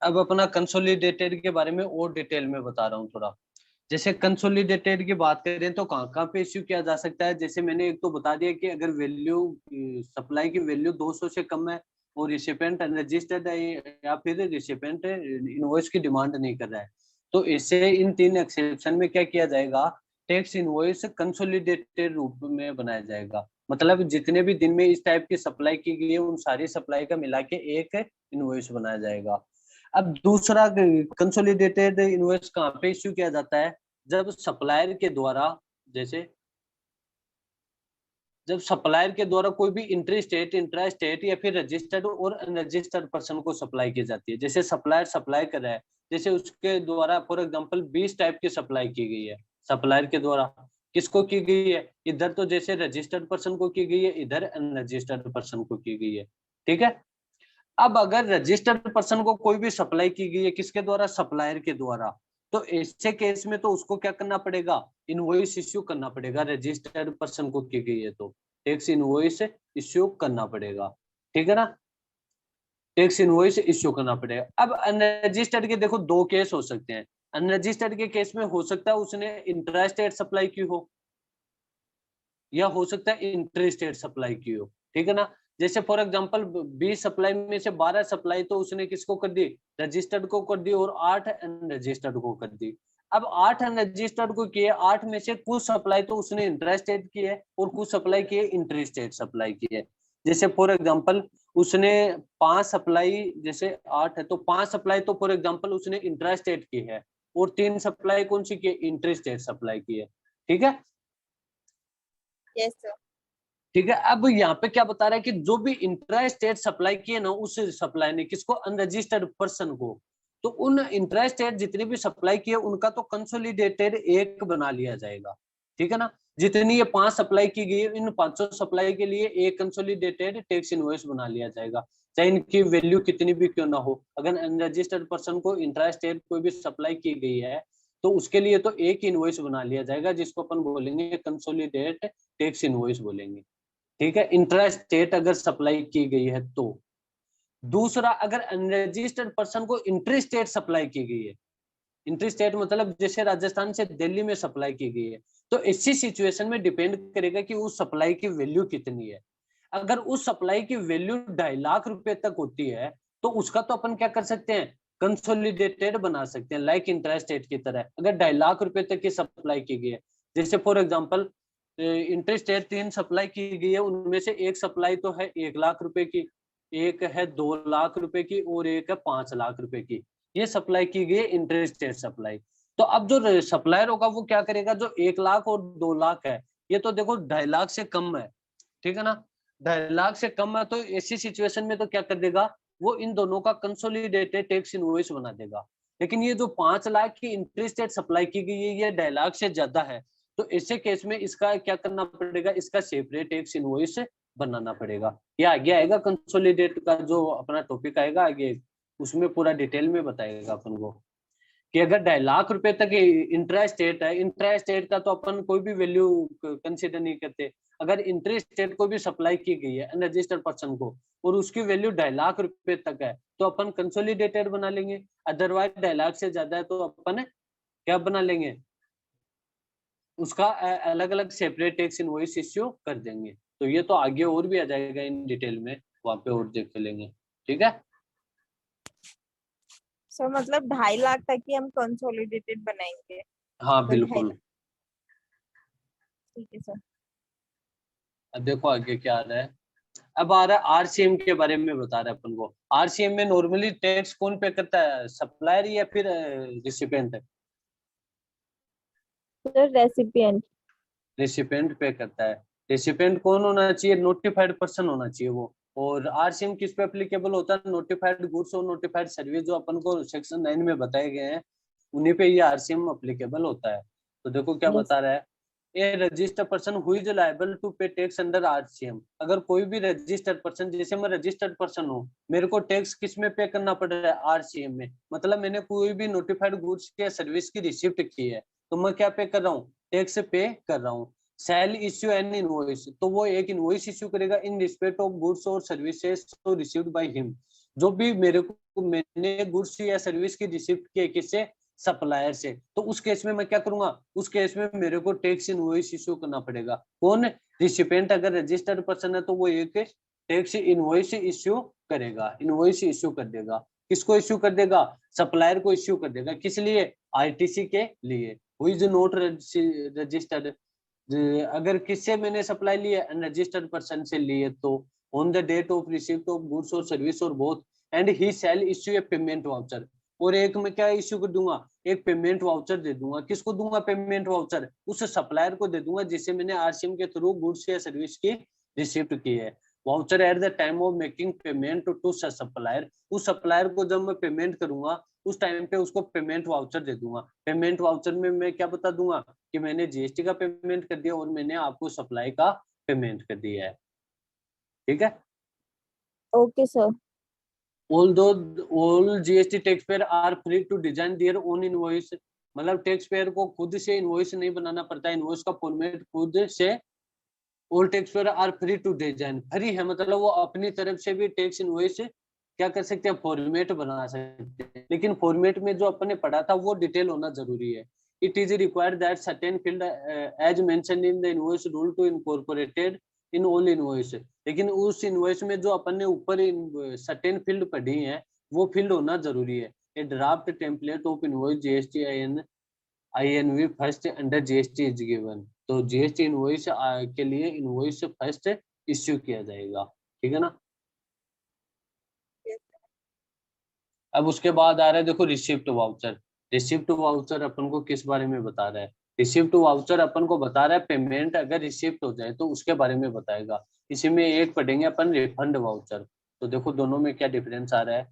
अब अपना कंसोलिडेटेड के बारे में और डिटेल में बता रहा हूँ थोड़ा। जैसे कंसोलिडेटेड की बात करें तो कहाँ कहाँ पे इश्यू किया जा सकता है। जैसे मैंने एक तो बता दिया कि अगर वैल्यू सप्लाई की वैल्यू 200 से कम है और रिसिपेंट अनरजिस्टर्ड है या फिर रिसिपेंट इनवॉइस की डिमांड नहीं कर रहा है, तो इससे इन तीन एक्सेप्शन में क्या किया जाएगा, टैक्स इनवॉइस कंसोलिडेटेड रूप में बनाया जाएगा। मतलब जितने भी दिन में इस टाइप की सप्लाई की गई है उन सारी सप्लाई का मिला के एक इनवॉइस बनाया जाएगा। अब दूसरा कंसोलिडेटेड इनवॉइस कहाँ पे इश्यू किया जाता है, जब सप्लायर के द्वारा, जैसे जब सप्लायर के द्वारा कोई भी इंट्री स्टेट, इंट्रा स्टेट या फिर रजिस्टर्ड और अनरजिस्टर्ड पर्सन को सप्लाई की जाती है। जैसे सप्लायर सप्लाई कर रहा है, जैसे उसके द्वारा फॉर एग्जांपल 20 टाइप की सप्लाई की गई है सप्लायर के द्वारा, किसको की गई है, इधर तो जैसे रजिस्टर्ड पर्सन को की गई है, इधर अनरजिस्टर्ड पर्सन को की गई है। ठीक है। अब अगर रजिस्टर्ड पर्सन को कोई भी सप्लाई की गई है किसके द्वारा, सप्लायर के द्वारा, तो ऐसे केस में तो उसको क्या करना पड़ेगा, इनवॉइस इश्यू करना पड़ेगा। रजिस्टर्ड पर्सन को की गई है तो टैक्स इनवॉइस इश्यू करना पड़ेगा। ठीक है ना, टैक्स इनवॉइस इश्यू करना पड़ेगा। अब अनरजिस्टर्ड के देखो दो केस हो सकते हैं। अनरजिस्टर्ड के केस में हो सकता है उसने इंट्रा स्टेट सप्लाई की हो या हो सकता है इंटर स्टेट सप्लाई की हो। ठीक है ना। जैसे फॉर एग्जांपल 20 सप्लाई में से 12 सप्लाई तो उसने किसको कर दी, रजिस्टर्ड को कर दी, और 8 अनरजिस्टर्ड को कर दी। अब 8 अनरजिस्टर्ड को किए, 8 में से कुछ सप्लाई तो उसने इंटर स्टेट की है और कुछ सप्लाई की है इंटर स्टेट सप्लाई की है। जैसे फॉर एग्जांपल उसने 5 सप्लाई, जैसे 8 है तो 5 सप्लाई तो फॉर एग्जांपल उसने इंट्रा स्टेट की है और 3 सप्लाई कौन सी की है, इंटर स्टेट सप्लाई की है। ठीक है। Yes sir. ठीक है। अब यहाँ पे क्या बता रहा है कि जो भी इंट्रा स्टेट सप्लाई किए ना उस सप्लाई ने किसको, अनरजिस्टर्ड पर्सन को, तो उन इंट्रा स्टेट जितनी भी सप्लाई की है उनका तो कंसोलिडेटेड एक बना लिया जाएगा। ठीक है ना। जितनी ये 5 सप्लाई की गई है इन 500 सप्लाई के लिए एक कंसोलिडेटेड टैक्स इनवॉइस बना लिया जाएगा, चाहे इनकी वैल्यू कितनी भी क्यों ना हो। अगर अनरजिस्टर्ड पर्सन को इंट्रा स्टेट कोई भी सप्लाई की गई है तो उसके लिए तो एक इनवॉइस बना लिया जाएगा जिसको अपन बोलेंगे कंसोलिडेट टैक्स इनवॉइस बोलेंगे। ठीक है, इंट्रा स्टेट अगर सप्लाई की गई है तो। दूसरा, अगर अनरजिस्टर्ड पर्सन को इंटर स्टेट सप्लाई की गई है, इंटर स्टेट मतलब जैसे राजस्थान से दिल्ली में सप्लाई की गई है, तो इसी सिचुएशन में डिपेंड करेगा कि उस सप्लाई की वैल्यू कितनी है। अगर उस सप्लाई की वैल्यू 2.5 लाख रुपए तक होती है तो उसका तो अपन क्या कर सकते हैं, कंसोलिडेटेड बना सकते हैं, लाइक इंट्रा स्टेट की तरह। अगर 2.5 लाख रुपए तक की सप्लाई की गई है, जैसे for example inter state 3 supply की गई है, उनमें से एक सप्लाई तो है 1 लाख रुपए की, एक है 2 लाख रुपए की और एक है 5 लाख रुपए की। ये सप्लाई की गई है इंटर स्टेट सप्लाई। तो अब जो सप्लायर होगा वो क्या करेगा, जो 1 लाख और 2 लाख है, ये तो देखो 2.5 लाख से कम है। ठीक है ना, 2.5 लाख से कम है, तो ऐसी सिचुएशन में तो क्या कर देगा, वो इन दोनों का कंसोलिडेटेड टैक्स इनवॉइस बना देगा। लेकिन ये जो 5 लाख की इंटरेस्ट सप्लाई की गई है ये 2.5 लाख से ज्यादा है, तो ऐसे केस में इसका क्या करना पड़ेगा, इसका सेपरेट टैक्स इनवॉइस बनाना पड़ेगा। ये आगे आएगा, कंसोलिडेट का जो अपना टॉपिक आएगा आगे उसमें पूरा डिटेल में बताएगा अपन को कि अगर 2.5 लाख रुपए तक इंट्रा स्टेट है, इंट्रा स्टेट का तो अपन कोई भी वैल्यू कंसीडर नहीं करते। अगर इंट्रा स्टेट को भी सप्लाई की गई है अनरजिस्टर्ड पर्सन को और उसकी वैल्यू 2.5 लाख रुपए तक है तो अपन कंसोलिडेटेड बना लेंगे। अदरवाइज 2.5 लाख से ज्यादा है तो अपन क्या बना लेंगे, उसका अलग अलग सेपरेट टैक्स इनवॉइस इश्यू कर देंगे। तो ये तो आगे और भी आ जाएगा इन डिटेल में, वहां पे और देख लेंगे। ठीक है। सर मतलब 2.5 लाख तक ही हम कंसोलिडेटेड बनाएंगे। हाँ तो 2.5 लाख, बिल्कुल। ठीक है सर। अब देखो आगे क्या आ रहा है। अब आ रहा है आरसीएम के बारे में बता रहा है अपन को। आरसीएम में नॉर्मली टैक्स कौन पे करता है, सप्लायर या फिर रिसिपेंट है, सर रेसिपिएंट। रिसिपेंट पे करता है। रिसिपेंट कौन होना चाहिए, नोटिफाइड पर्सन होना चाहिए वो। और आरसीएम किस पे एप्लीकेबल होता है, नोटिफाइड गुड्स और नोटिफाइड सर्विस जो अपन को सेक्शन 9 में बताए गए हैं उन्हीं पे ये आरसीएम एप्लीकेबल होता है। तो देखो क्या यस। बता रहा है, a registered person who is liable to pay tax under RCM. अगर कोई भी रजिस्टर्ड पर्सन, जैसे मैं रजिस्टर्ड पर्सन हूँ, मेरे को टैक्स किस में पे करना पड़ रहा है, आरसीएम में। मतलब मैंने कोई भी नोटिफाइड गुड्स के सर्विस की रिसिप्ट की है तो मैं क्या पे कर रहा हूँ, टैक्स पे कर रहा हूँ। सेल इश्यू एन इनवॉइस, तो वो एक इनवॉइस इश्यू करेगा इन रिस्पेक्ट ऑफ गुड्स और सर्विसेज तो रिसीव्ड बाय हिम। जो भी मैंने गुड्स या सर्विस की रिसीव किए किससे, सप्लायर से, तो उस केस में मैं क्या करूंगा, उस केस में मेरे को टैक्स इनवॉइस इश्यू करना पड़ेगा। कौन, रिसिपेंट अगर रजिस्टर्ड पर्सन है तो वो एक टैक्स इनवॉइस इश्यू करेगा, इनवॉइस इश्यू कर देगा। किसको इश्यू कर देगा, सप्लायर को इश्यू कर देगा। किस लिए, आरटीसी के लिए, हु इज नॉट रजिस्टर्ड। अगर किससे मैंने सप्लाई ली है, अनरजिस्टर्ड पर्सन से ली है, तो on the date of receipt of goods और सर्विस और both, and he shall issue a payment voucher. और एक मैं क्या इश्यू कर दूंगा, एक पेमेंट वाउचर दे दूंगा। किसको दूंगा पेमेंट वाउचर, उस सप्लायर को दे दूंगा जिससे मैंने आरसीएम के थ्रू गुड्स या सर्विस की रिसिप्ट की है। Voucher at the time of making payment to supplier, उस सप्लायर को जब मैं पेमेंट करूंगा उस टाइम पे उसको पेमेंट वाउचर दे दूंगा। पेमेंट वाउचर में मैं क्या बता दूंगा कि मैंने जीएसटी का पेमेंट कर दिया और मैंने आपको सप्लाई का पेमेंट कर दिया है। ठीक है, okay sir. although all GST taxpayer are free to design their own invoice, मतलब टैक्स पेयर को खुद से इनवॉइस नहीं बनाना पड़ता, इनवॉइस का फॉर्मेट खुद से all tax payer are free to design, free है मतलब वो अपनी तरफ से भी टैक्स इनवॉइस क्या कर सकते हैं, फॉर्मेट बना सकते हैं। लेकिन फॉर्मेट में जो अपने पढ़ा था वो डिटेल होना जरूरी है। It is required that certain field as mentioned in the invoice rule to incorporated in all invoice. लेकिन उस इनवॉइस में जो अपन ने ऊपर सर्टेन फील्ड पढ़ी है वो फील्ड होना जरूरी है। ए draft template of invoice GST INV first under GST is given, तो जीएसटी इनवॉइस के लिए इनवॉइस फर्स्ट इश्यू किया जाएगा। ठीक है ना। अब उसके बाद आ रहा है देखो रिसिप्ट वाउचर। रिसिप्ट वाउचर अपन को किस बारे में बता रहा है, रिसिप्ट वाउचर अपन को बता रहा है पेमेंट अगर रिसिप्ट हो जाए तो उसके बारे में बताएगा। इसी में एक पढ़ेंगे अपन रिफंड वाउचर। तो देखो दोनों में क्या डिफरेंस आ रहा है।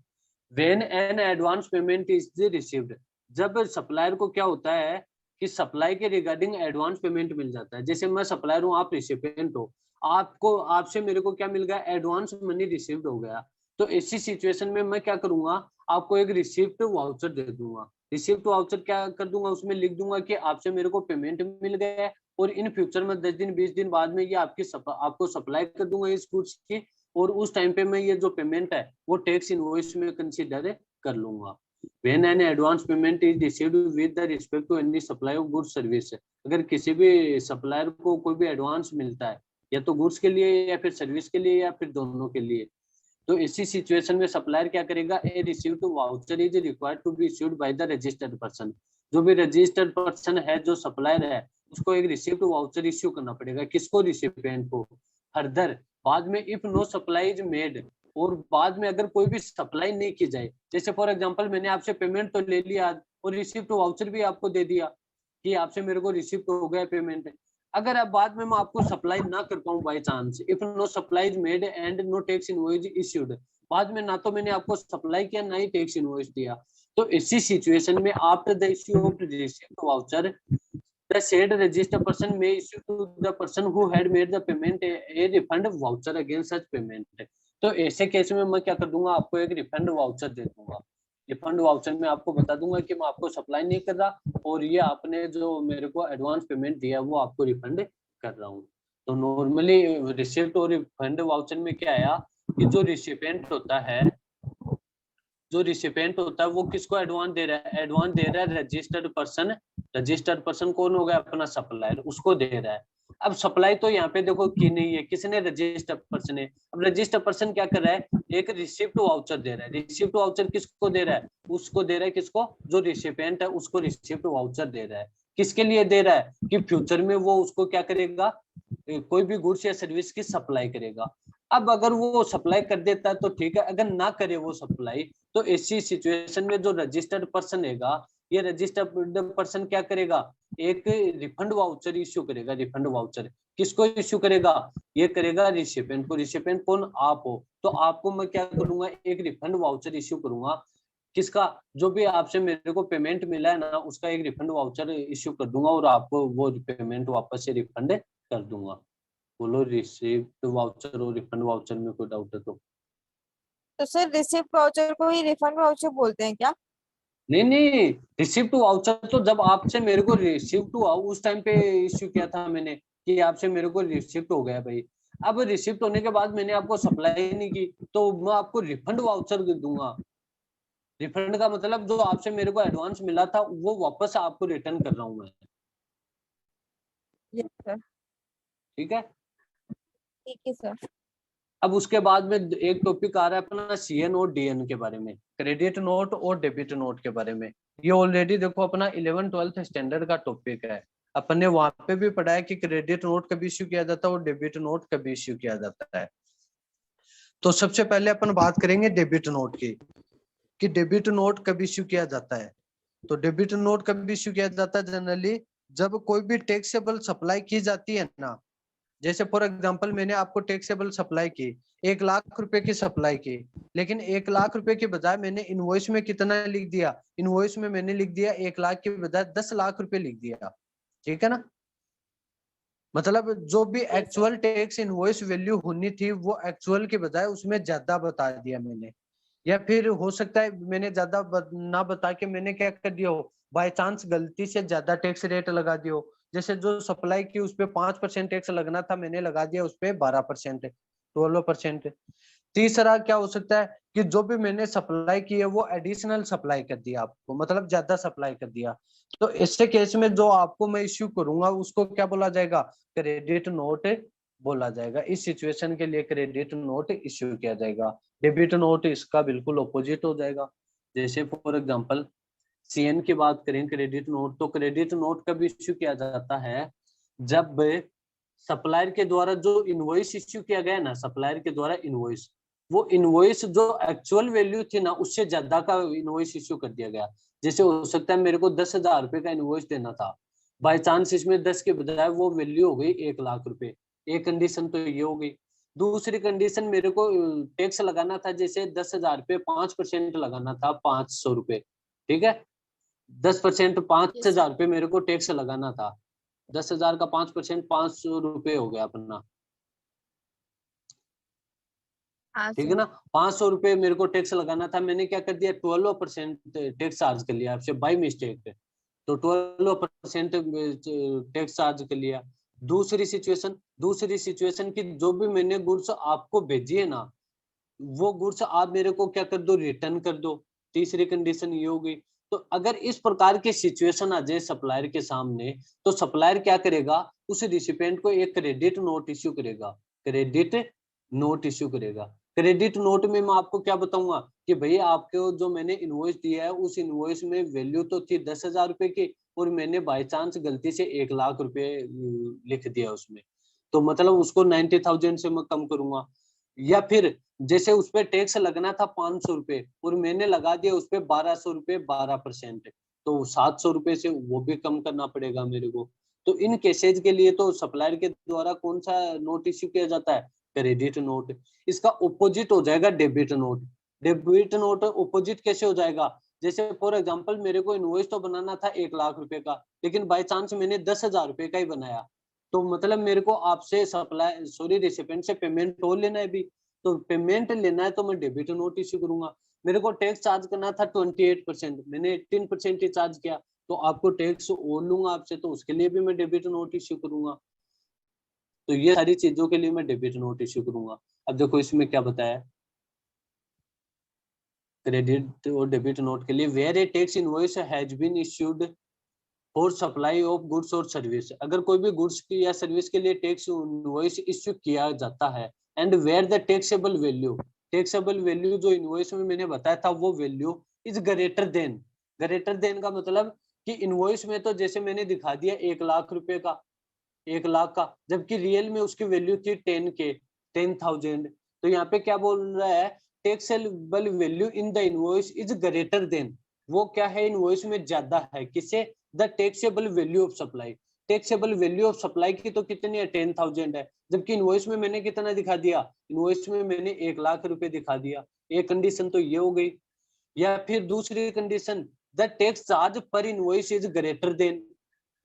When an advance payment is received, जब सप्लायर को क्या होता है कि सप्लाई के रिगार्डिंग एडवांस पेमेंट मिल जाता है। जैसे मैं सप्लायर हूँ, आप रिसिपेंट हो, आपको आपसे मेरे को क्या मिल गया, एडवांस मनी रिसीव्ड हो गया। तो ऐसी सिचुएशन में मैं क्या करूंगा, आपको एक रिसिप्ट वाउचर दे दूंगा। रिसिप्ट वाउचर क्या कर दूंगा, उसमें लिख दूंगा कि आपसे मेरे को पेमेंट मिल गया है और इन फ्यूचर में 10 दिन 20 दिन बाद में ये आपको सप्लाई कर दूंगा इस गुड्स की, और उस टाइम पे मैं ये जो पेमेंट है वो टैक्स इनवॉइस में कंसीडर कर लूंगा। When an advance payment is received with the respect to any supply of goods service, अगर किसी भी सप्लायर को कोई भी एडवांस मिलता है या तो गुड्स के लिए या फिर सर्विस के लिए या फिर दोनों के लिए, तो इसी सिचुएशन में सप्लायर क्या करेगा, a received voucher is required to be issued by the registered person. जो भी रजिस्टर्ड पर्सन है जो सप्लायर है उसको एक रिसीव्ड वाउचर इश्यू करना पड़ेगा। किसको, रिसिपिएंट को। फर्दर बाद में if no supply is made, और बाद में अगर कोई भी सप्लाई नहीं की जाए, जैसे फॉर एग्जांपल मैंने आपसे पेमेंट तो ले लिया और रिसिप्ट वाउचर भी आपको दे दिया कि आपसे मेरे को रिसिप्ट हो गया पेमेंट, अगर अब बाद में मैं आपको सप्लाई ना कर पाऊं by chance, if no supply is made and no tax invoice issued, बाद में ना तो मैंने आपको सप्लाई किया ना ही टैक्स इनवॉइस दिया, तो इसी सिचुएशन में after the issue of receipt voucher the said registered person may issue to the person who had made the payment a refund voucher against such payment। तो ऐसे केस में मैं क्या कर दूंगा, आपको एक रिफंड वाउचर दे दूंगा। रिफंड वाउचर में आपको बता दूंगा कि मैं आपको सप्लाई नहीं कर रहा और ये आपने जो मेरे को एडवांस पेमेंट दिया वो आपको रिफंड कर रहा हूँ। तो नॉर्मली रिसिप्ट और रिफंड वाउचर में क्या आया कि जो रिसिपेंट होता है, जो रिसिपेंट होता है वो किसको एडवांस दे रहा है, एडवांस दे रहा है रजिस्टर्ड पर्सन। रजिस्टर्ड पर्सन कौन हो गया, अपना सप्लायर, उसको दे रहा है। अब सप्लाई तो यहाँ पे देखो की नहीं है, किसने, रजिस्टर्ड पर्सन ने। अब रजिस्टर्ड पर्सन क्या कर रहा है, एक रिसिप्ट वाउचर दे रहा है। रिसिप्ट वाउचर किसको दे रहा है, उसको दे रहा है, किसको, जो रिसिपेंट है उसको रिसिप्ट वाउचर दे रहा है। किसके लिए दे रहा है कि फ्यूचर में वो उसको क्या करेगा, कोई भी गुड्स या सर्विस की सप्लाई करेगा। अब अगर वो सप्लाई कर देता है तो ठीक है, अगर ना करे वो सप्लाई, तो ऐसी सिचुएशन में जो रजिस्टर्ड पर्सन हैगा, ये रजिस्टर्ड पर्सन क्या करेगा, एक रिफंड वाउचर इश्यू करेगा। रिफंड वाउचर किसको इश्यू करेगा, ये करेगा रिसिपेंट को। रिसिपेंट कौन, आप हो, तो आपको मैं क्या करूंगा, एक रिफंड वाउचर इश्यू करूंगा। किसका, जो भी आपसे मेरे को पेमेंट मिला है ना उसका एक रिफंड वाउचर इश्यू कर दूंगा और आपको वो पेमेंट वापस से रिफंड कर दूंगा। बोलो, रिसिप्ट वाउचर और रिफंड वाउचर में कोई डाउट है तो सर रिसिप्ट वाउचर को ही रिफंड वाउचर बोलते हैं क्या? नहीं नहीं, रिसिप्ट वाउचर तो जब आपसे मेरे को रिसिप्ट हुआ उस टाइम पे इश्यू किया था मैंने, कि आपसे मेरे को रिसिप्ट हो गया भाई, अब रिसिप्ट होने के बाद मैंने आपको सप्लाई नहीं की तो मैं आपको रिफंड वाउचर दूंगा। रिफंड का मतलब जो आपसे मेरे को एडवांस मिला था वो वापस आपको रिटर्न कर रहा हूँ मैं। Yes sir. ठीक है। ठीक है सर। अब उसके बाद में एक टॉपिक आ रहा है अपना सीएन और डीएन के बारे में, क्रेडिट नोट और डेबिट नोट के बारे में। ये ऑलरेडी देखो अपना 11th-12th स्टैंडर्ड का टॉपिक है। अपन ने वहां पे भी पढ़ा है कि क्रेडिट नोट कभी इश्यू किया जाता है और डेबिट नोट कभी इश्यू किया जाता है। तो सबसे पहले अपन बात करेंगे डेबिट नोट की, कि डेबिट नोट कब इश्यू किया जाता है। तो डेबिट नोट कब इश्यू किया जाता है, जनरली जब कोई भी टैक्सेबल सप्लाई की जाती है ना, जैसे फॉर एग्जांपल मैंने आपको टैक्सेबल सप्लाई की 1 लाख रुपए की सप्लाई की, लेकिन 1 लाख रुपए के बजाय मैंने इनवॉइस में कितना लिख दिया, इनवॉइस में मैंने लिख दिया 1 लाख के बजाय 10 लाख रुपए लिख दिया। ठीक है ना, मतलब जो भी एक्चुअल टैक्स इनवॉइस वैल्यू होनी थी वो एक्चुअल के बजाय उसमें ज्यादा बता दिया मैंने। या फिर हो सकता है मैंने ज्यादा ना बता के मैंने क्या कर दिया हो, बाय चांस गलती से ज्यादा टैक्स रेट लगा दियो। जैसे जो सप्लाई की उस पे 5% टैक्स लगना था, मैंने लगा दिया उस पे 12%, 12%। तीसरा क्या हो सकता है कि जो भी मैंने सप्लाई की है वो एडिशनल सप्लाई कर दिया आपको, मतलब ज्यादा सप्लाई कर दिया। तो ऐसे केस में जो आपको मैं इश्यू करूंगा उसको क्या बोला जाएगा, क्रेडिट नोट बोला जाएगा। इस सिचुएशन के लिए क्रेडिट नोट इश्यू किया जाएगा। डेबिट नोट इसका बिल्कुल ऑपोजिट हो जाएगा। जैसे फॉर एग्जांपल सीएन की बात करें क्रेडिट नोट, तो क्रेडिट नोट कब इश्यू किया जाता है, जब सप्लायर के द्वारा जो इनवॉइस इश्यू किया गया ना, सप्लायर के द्वारा इनवॉइस, वो इनवॉइस जो एक्चुअल वैल्यू थी ना उससे ज्यादा का इनवॉइस इश्यू कर दिया गया। जैसे हो सकता है मेरे को 10,000 रुपए का इनवॉइस देना था, बाय चांस इसमें 10 के बजाय वो वैल्यू हो गई 1 लाख रुपए। एक कंडीशन तो ये हो गई। दूसरी कंडीशन, मेरे को टैक्स लगाना था, जैसे 10,000 पे 5% लगाना था 500 रुपए। ठीक है, 10% यस सर। 5,000 रुपए मेरे को टैक्स लगाना था। 10,000 का 5% 500 रुपए हो गया अपना। हाँ ठीक है सर। ना, 500 रुपए मेरे को टैक्स लगाना था, मैंने क्या कर दिया 12% टैक्स चार्ज कर लिया आपसे बाई मिस्टेक। तो 12% टैक्स चार्ज कर लिया। दूसरी सिचुएशन की जो भी मैंने गुड्स आपको भेजी है ना, वो गुड्स आप मेरे को क्या कर दो, रिटर्न कर दो। तीसरी कंडीशन ये हो गई। तो अगर इस प्रकार की सिचुएशन आ जाए सप्लायर के सामने, तो सप्लायर क्या करेगा, उस रिसिपेंट को एक क्रेडिट नोट इश्यू करेगा। क्रेडिट नोट इश्यू करेगा। क्रेडिट नोट में मैं आपको क्या बताऊंगा कि भैया आपको जो मैंने इनवॉइस दिया है उस इनवॉइस में वैल्यू तो थी 10,000 रुपए की, और मैंने बाय चांस गलती से 1 लाख रुपए लिख दिया उसमें, तो मतलब उसको 90,000 से मैं कम करूंगा। या फिर जैसे उस पे टैक्स लगना था 500 रुपए और मैंने लगा दिया उस पे 1,200 रुपए 12%, तो 700 रुपए से वो भी कम करना पड़ेगा मेरे को। तो इन केसेज के लिए तो सप्लायर के द्वारा कौन सा नोट इश्यू किया जाता है, क्रेडिट नोट। इसका ऑपोजिट हो जाएगा debit note. Debit note opposite कैसे हो जाएगा, जैसे फॉर एग्जांपल मेरे को इनवॉइस तो बनाना था 1 लाख रुपए का, लेकिन बाय चांस मैंने 10,000 रुपए का ही बनाया, तो मतलब मेरे को आपसे सप्लाई सॉरी रिसिपेंट से पेमेंट और लेना है भी, तो पेमेंट लेना है तो मैं डेबिट नोट इश्यू करूंगा। मेरे को टैक्स चार्ज करना था 28%, मैंने 18% ही चार्ज किया, तो आपको टैक्स और लूंगा आपसे, तो उसके लिए भी मैं डेबिट नोट इश्यू करूंगा। तो ये सारी चीजों के लिए मैं डेबिट नोट इश्यू करूंगा। अब देखो इसमें क्या बताया, क्रेडिट और डेबिट नोट के लिए, where a tax invoice has been issued for supply of goods और सर्विस, अगर कोई भी गुड्स की या सर्विस के लिए टैक्स इनवॉइस इश्यू किया जाता है, and where the taxable value जो इनवॉइस में मैंने बताया था वो वैल्यू इज ग्रेटर देन का मतलब कि इनवॉइस में तो जैसे मैंने दिखा दिया 1 लाख रुपए का, 1 लाख का, जबकि रियल में उसकी वैल्यू थी 10K, 10,000। तो यहाँ पे क्या बोल रहा है, taxable value in the invoice is greater than, वो क्या है इनवॉइस में ज्यादा है, किसे, the taxable value of supply. Taxable value of supply की तो कितनी है 10,000 है, जबकि इनवॉइस में मैंने कितना दिखा दिया, इनवॉइस में मैंने 1 लाख रुपए दिखा दिया। एक कंडीशन तो ये हो गई। या फिर दूसरी कंडीशन, द टैक्स चार्ज पर इनवॉइस इज ग्रेटर देन,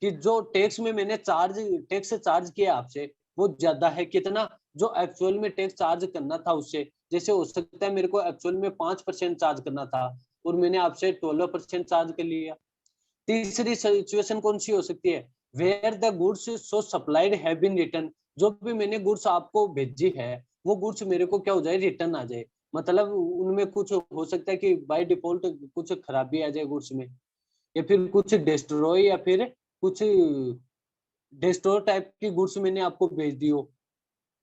कि जो टैक्स में मैंने टैक्स चार्ज किया आपसे वो ज्यादा है, कितना, जो एक्चुअल में टैक्स चार्ज करना था उससे। जैसे हो सकता है मेरे को एक्चुअल में 5% चार्ज करना था और मैंने आपसे 12% चार्ज कर लिया। तीसरी सिचुएशन कौन सी हो सकती है, where the goods so supplied have been return, जो भी मैंने गुड्स आपको भेजी है वो गुड्स मेरे को क्या हो जाए, रिटर्न आ जाए। मतलब उनमें कुछ हो सकता है कि बाय डिफॉल्ट कुछ खराबी आ जाए गुड्स में, या फिर कुछ डिस्ट्रॉय, या फिर कुछ डिस्ट्रॉय टाइप की गुड्स मैंने आपको भेज दी हो,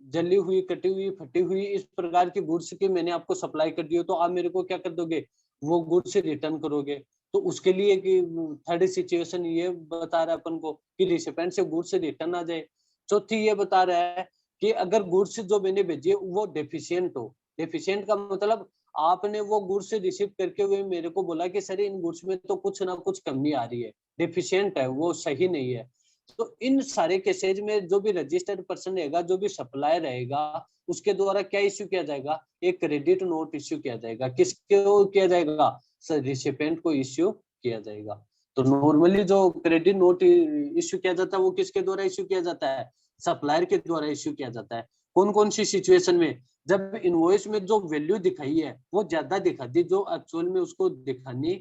जली हुई, कटी हुई, फटी हुई, इस प्रकार की गुड्स की मैंने आपको सप्लाई कर दी हो, तो आप मेरे को क्या कर दोगे, वो गुड्स रिटर्न करोगे। तो उसके लिए कि थर्ड सिचुएशन ये बता रहा है अपन को कि रिसिपेंट से गुड्स रिटर्न आ जाए। चौथी ये बता रहा है कि अगर गुड्स जो मैंने भेजी है वो डेफिशिएंट हो। डेफिशिएंट का मतलब आपने वो गुड्स रिसीव करके हुए मेरे को बोला कि सर इन गुड्स में तो कुछ ना कुछ कमी आ रही है, डेफिशिएंट है, वो सही नहीं है। तो इन सारे केसेज में जो भी रजिस्टर्ड पर्सन रहेगा, जो भी सप्लायर रहेगा, उसके द्वारा क्या इश्यू किया जाएगा, एक क्रेडिट नोट इश्यू किया जाएगा। किसको किया जाएगा, रिसिपेंट को इश्यू किया जाएगा। तो नॉर्मली जो क्रेडिट नोट इश्यू किया जाता है वो किसके द्वारा इश्यू किया जाता है, सप्लायर के द्वारा इश्यू किया जाता है। कौन कौन सी सिचुएशन में, जब इनवॉइस में जो वैल्यू दिखाई है वो ज्यादा दिखा दी, जो एक्चुअल में उसको दिखानी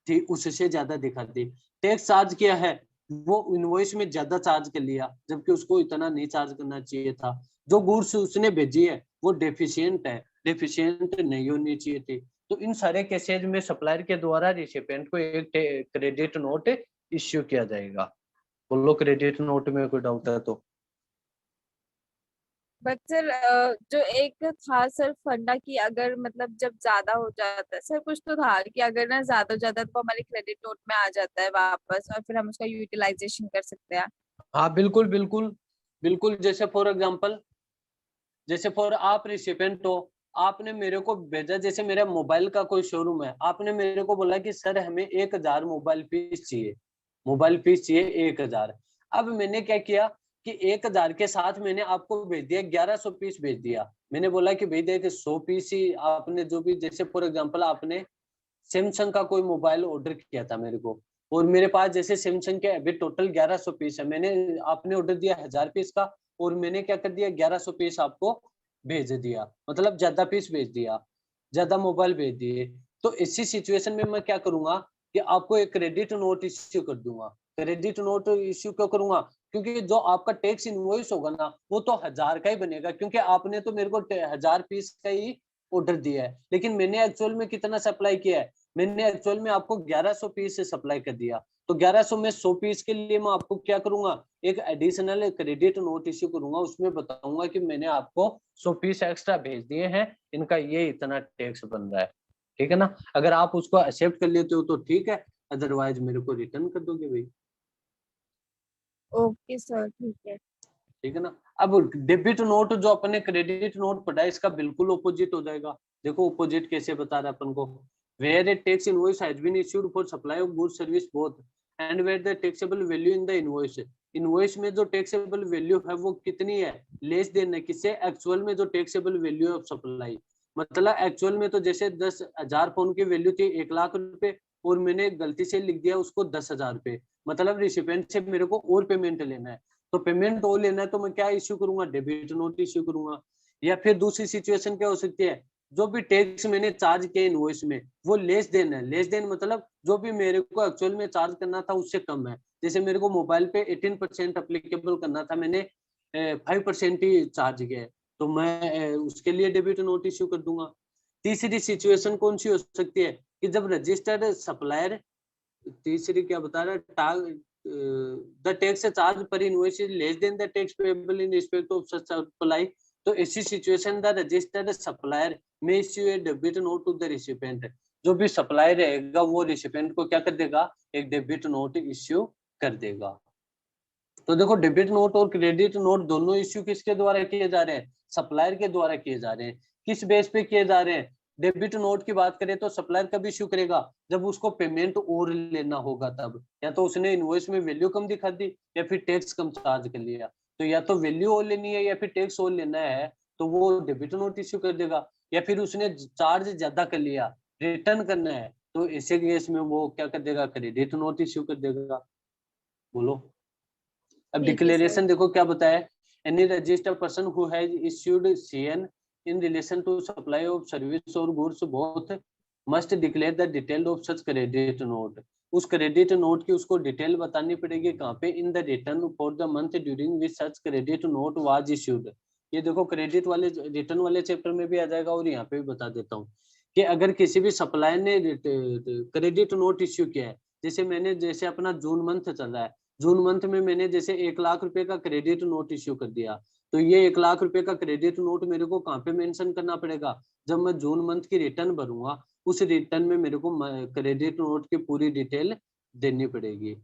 थी उससे ज्यादा दिखा दी। टैक्स चार्ज किया है, वो इनवॉइस में ज्यादा चार्ज कर लिया जबकि उसको इतना नहीं चार्ज करना चाहिए था। जो गुड्स उसने भेजी है वो डेफिशिएंट है, डेफिशिएंट नहीं होनी चाहिए थी। तो इन सारे केसेज में सप्लायर के द्वारा रिसिपेंट को एक क्रेडिट नोट इश्यू किया जाएगा। बोलो क्रेडिट नोट में कोई डाउट है तो। बट सर जो एक था सर फंडा की, अगर मतलब जब ज्यादा हो जाता है सर, कुछ तो था कि अगर ना ज्यादा हो जाता है तो हमारे क्रेडिट नोट में आ जाता है वापस, और फिर हम उसका यूटिलाइजेशन कर सकते हैं। हाँ बिल्कुल बिल्कुल बिल्कुल। जैसे फॉर एग्जांपल, जैसे फॉर आप रिसिपेंट हो, आपने मेरे को भेजा, जैसे मेरा मोबाइल का कोई शोरूम है, आपने मेरे को बोला कि सर हमें 1000 मोबाइल पीस चाहिए, मोबाइल पीस चाहिए 1000। अब मैंने क्या किया कि 1000 के साथ मैंने आपको भेज दिया 1100 पीस भेज दिया। मैंने बोला कि भेज दिया कि 100 पीस ही आपने जो भी, जैसे फॉर एग्जाम्पल आपने सैमसंग का कोई मोबाइल ऑर्डर किया था मेरे को, और मेरे पास जैसे सैमसंग के अभी टोटल 1100 पीस है, मैंने आपने ऑर्डर दिया 1000 पीस का, और मैंने क्या कर दिया 1100 पीस आपको भेज दिया, मतलब ज्यादा पीस भेज दिया, ज्यादा मोबाइल भेज दिए। तो इसी सिचुएशन में मैं क्या करूंगा कि आपको एक क्रेडिट नोट इश्यू कर दूंगा। क्रेडिट नोट इश्यू क्यों करूंगा, क्योंकि जो आपका टैक्स इनवॉइस होगा ना वो तो 1000 का ही बनेगा, क्योंकि आपने तो मेरे को 1000 पीस का ही ऑर्डर दिया है, लेकिन मैंने एक्चुअल में कितना सप्लाई किया है, मैंने एक्चुअल में आपको 1100 पीस से सप्लाई कर दिया। तो 1100 में 100 पीस के लिए मैं आपको क्या करूंगा, एक एडिशनल क्रेडिट नोट इश्यू करूंगा, उसमें बताऊंगा कि मैंने आपको 100 पीस एक्स्ट्रा भेज दिए हैं, इनका ये इतना टैक्स बन रहा है। ठीक है ना, अगर आप उसको एक्सेप्ट कर लेते हो तो ठीक है, अदरवाइज मेरे को रिटर्न कर दोगे भाई। ओके सर, ठीक है। ठीक है ना। अब डेबिट नोट जो अपने क्रेडिट नोट पढ़ा है इसका बिल्कुल ऑपोजिट हो जाएगा। देखो ऑपोजिट कैसे बता रहा है अपन को, where a tax invoice has been issued for supply of goods service both, and where the taxable value in the invoice, invoice में जो टैक्सेबल वैल्यू है वो कितनी है, लेस देन है किससे, एक्चुअल में जो टैक्सेबल वैल्यू ऑफ सप्लाई। मतलब एक्चुअल में तो जैसे 10,000 फोन की वैल्यू थी 1,00,000 रुपए, और मैंने गलती से लिख दिया उसको 10,000 रुपए, मतलब रिसिपेंट से मेरे को और पेमेंट लेना है। तो पेमेंट और लेना है तो मैं क्या इश्यू करूंगा, डेबिट नोट इश्यू करूंगा। या फिर दूसरी सिचुएशन क्या हो सकती है, जो भी टैक्स मैंने चार्ज किया इनवॉइस में वो लेस देन है, लेस देन मतलब जो भी मेरे को एक्चुअल में चार्ज करना था उससे कम है। जैसे मेरे को मोबाइल पे 18% अप्लीकेबल करना था, मैंने 5% ही चार्ज किया है, तो मैं उसके लिए डेबिट नोट इश्यू कर दूंगा। तीसरी सिचुएशन कौन सी हो सकती है कि जब रजिस्टर्ड सप्लायर, तीसरी क्या बता रहा है, द टैक्स चार्ज पर invoice is less than the tax payable in respect of such supply. तो ऐसी सिचुएशन द रजिस्टर्ड सप्लायर में issue a debit note to the recipient, जो भी सप्लायर रहेगा वो रिसिपेंट को क्या कर देगा, एक डेबिट नोट इश्यू कर देगा। तो देखो डेबिट नोट और क्रेडिट नोट दोनों इश्यू किसके द्वारा किए जा रहे हैं, सप्लायर के द्वारा किए जा रहे हैं। किस बेस पे किए जा रहे हैं, डेबिट नोट की बात करें तो सप्लायर कब इश्यू करेगा, जब उसको पेमेंट और लेना होगा तब, या तो उसने इनवॉइस में वैल्यू कम दिखा दी या फिर टैक्स कम चार्ज कर लिया, तो या तो वैल्यू और लेनी है या फिर टैक्स और लेना है, तो वो डेबिट नोट इश्यू कर देगा। या फिर उसने चार्ज ज्यादा कर लिया, रिटर्न करना है, तो ऐसे केस में वो क्या कर देगा, क्रेडिट नोट इश्यू कर देगा। बोलो। अब ठीक है सर। डिक्लेरेशन देखो क्या बताया, any registered person who has issued CN in relation to supply of service और goods both must declare the detail of such credit note. उस क्रेडिट नोट की उसको डिटेल बतानी पड़ेगी कहाँ पे, in the return for the month during which such credit note was issued. ये देखो क्रेडिट वाले रिटर्न वाले चैप्टर में भी आ जाएगा और यहाँ पे भी बता देता हूँ कि अगर किसी भी सप्लायर ने क्रेडिट नोट इश्यू किया है, जैसे अपना जून मंथ चल रहा है, जून मंथ में मैंने जैसे 1 लाख रुपए का क्रेडिट नोट इश्यू कर दिया, तो ये 1 लाख रुपए का क्रेडिट नोट मेरे को कहाँ पे मेंशन करना पड़ेगा, जब मैं जून मंथ की रिटर्न भरूंगा उस रिटर्न में मेरे को क्रेडिट नोट की पूरी डिटेल देनी पड़ेगी।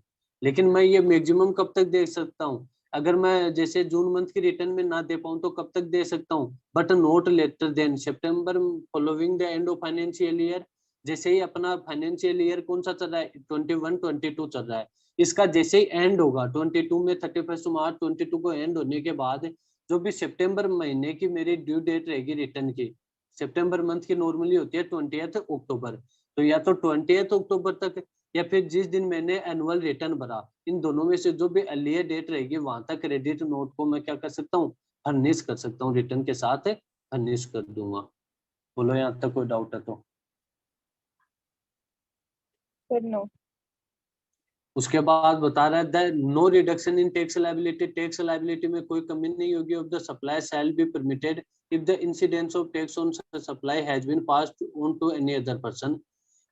लेकिन मैं ये मैक्सिमम कब तक दे सकता हूँ, अगर मैं जैसे जून मंथ की रिटर्न में ना दे पाऊँ तो कब तक दे सकता हूँ, but not later than September following the end of financial year. जैसे ही अपना फाइनेंशियल ईयर कौन सा चल रहा है, 21-22 चल रहा है, इसका जैसे ही एंड होगा 22 में 31 मार्च 22 को एंड होने के बाद जो भी सितंबर महीने की मेरी ड्यू डेट रहेगी रिटर्न की, सितंबर मंथ की नॉर्मली होती है 20th अक्टूबर, तो या तो 20th अक्टूबर तक या फिर जिस दिन मैंने एनुअल रिटर्न भरा, इन दोनों में से जो भी अर्लियर डेट रहेगी वहां तक क्रेडिट नोट को मैं क्या कर सकता हूँ, फर्निश कर सकता हूँ, रिटर्न के साथ फर्निश कर दूंगा। बोलो यहाँ तक कोई डाउट है तो। फिर नो। उसके बाद बता रहा है no reduction in tax liability, tax liability में कोई कमी नहीं होगी of the supply shall be permitted if the incidence of tax on supply has been passed on to any other person,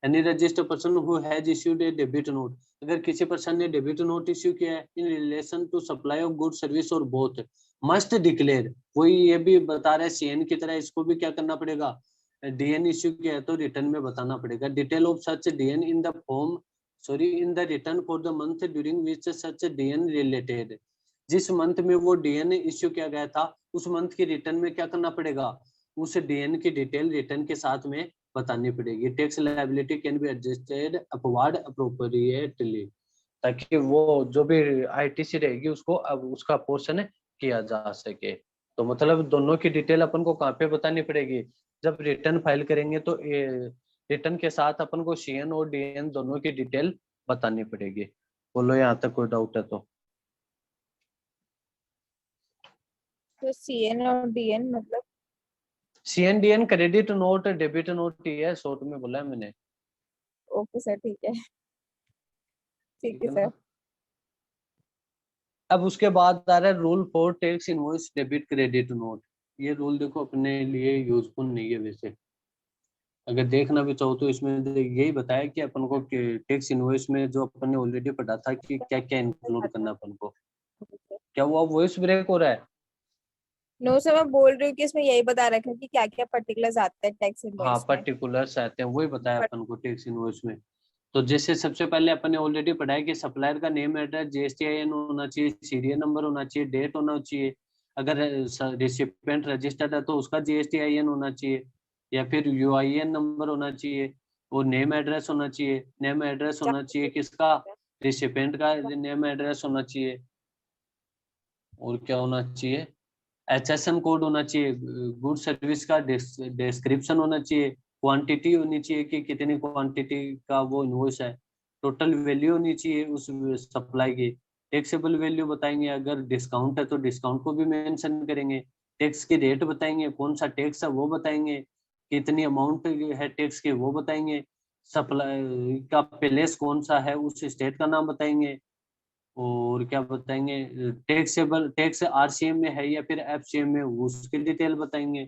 any registered person who has issued a debit note. अगर किसी person ने debit note issue किया है इन relation to supply of good service और both must declare, वही ये भी बता रहा है सीएन की तरह इसको भी क्या करना पड़ेगा, डीएन इश्यू किया है तो रिटर्न में बताना पड़ेगा, detail of such DN in the form in the return for the month during which such DN related, जिस मंथ में वो डीएन इश्यू किया गया था उस मंथ की रिटर्न में क्या करना पड़ेगा, उस डीएन की डिटेल रिटर्न के साथ में बतानी पड़ेगी। Tax liability can be adjusted upward appropriately, ताकि वो जो भी आईटीसी रहेगी उसको अब उसका पोर्शन किया जा सके। तो मतलब दोनों की डिटेल अपन को कहाँ पे बतानी पड़ेगी, जब रिटर्न फाइल करेंगे तो रिटर्न के साथ अपन को सीएन और डीएन दोनों की डिटेल बतानी पड़ेगी। बोलो यहाँ तक कोई डाउट है तो। सीएन और डीएन मतलब CN DN credit note debit note ही है, शॉर्ट में बोला है मैंने। ओके सर ठीक है, ठीक ठीक है है सर। ना। अब उसके बाद आ रहा है rule for tax invoice debit credit note. ये रूल देखो अपने लिए यूजफुल नहीं है वैसे, अगर देखना भी चाहो तो इसमें यही बताया कि अपन को टैक्स इनवॉइस में जो अपन ने ऑलरेडी पढ़ा था कि क्या क्या इंक्लूड करना अपन को। क्या हुआ, वॉइस ब्रेक हो रहा है? नो सर, मैं बोल रही हूँ कि इसमें यही बता रखा है कि क्या क्या पर्टिकुलर्स आते हैं टैक्स हाँ इनवॉइस में। पर्टिकुलर्स आते हैं, वही बताया अपन को टैक्स इनवॉइस में। तो जैसे सबसे पहले अपन ने ऑलरेडी पढ़ा है कि सप्लायर का नेम एड्रेस जीएसटीआईएन होना चाहिए, सीरियल नंबर होना चाहिए, डेट होना चाहिए, अगर रिसिपेंट रजिस्टर्ड है तो उसका जीएसटीआईएन होना चाहिए या फिर यूआईएन नंबर होना चाहिए, और नेम एड्रेस होना चाहिए, नेम एड्रेस होना चाहिए किसका, रिसिपेंट का नेम एड्रेस होना चाहिए, और क्या होना चाहिए, एचएसएन कोड होना चाहिए, गुड सर्विस का डिस्क्रिप्शन होना चाहिए, क्वांटिटी होनी चाहिए कि कितनी क्वांटिटी का वो इनवॉइस है, टोटल वैल्यू होनी चाहिए उस सप्लाई की, टैक्सेबल वैल्यू बताएंगे, अगर डिस्काउंट है तो डिस्काउंट को भी मेंशन करेंगे, टैक्स की रेट बताएंगे, कौन सा टैक्स है वो बताएंगे, कितनी अमाउंट है टैक्स की वो बताएंगे, सप्लाई का प्लेस कौन सा है उस स्टेट का नाम बताएंगे, और क्या बताएंगे टैक्सेबल टैक्स आरसीएम में है या फिर एफसीएम में उसकी डिटेल बताएंगे,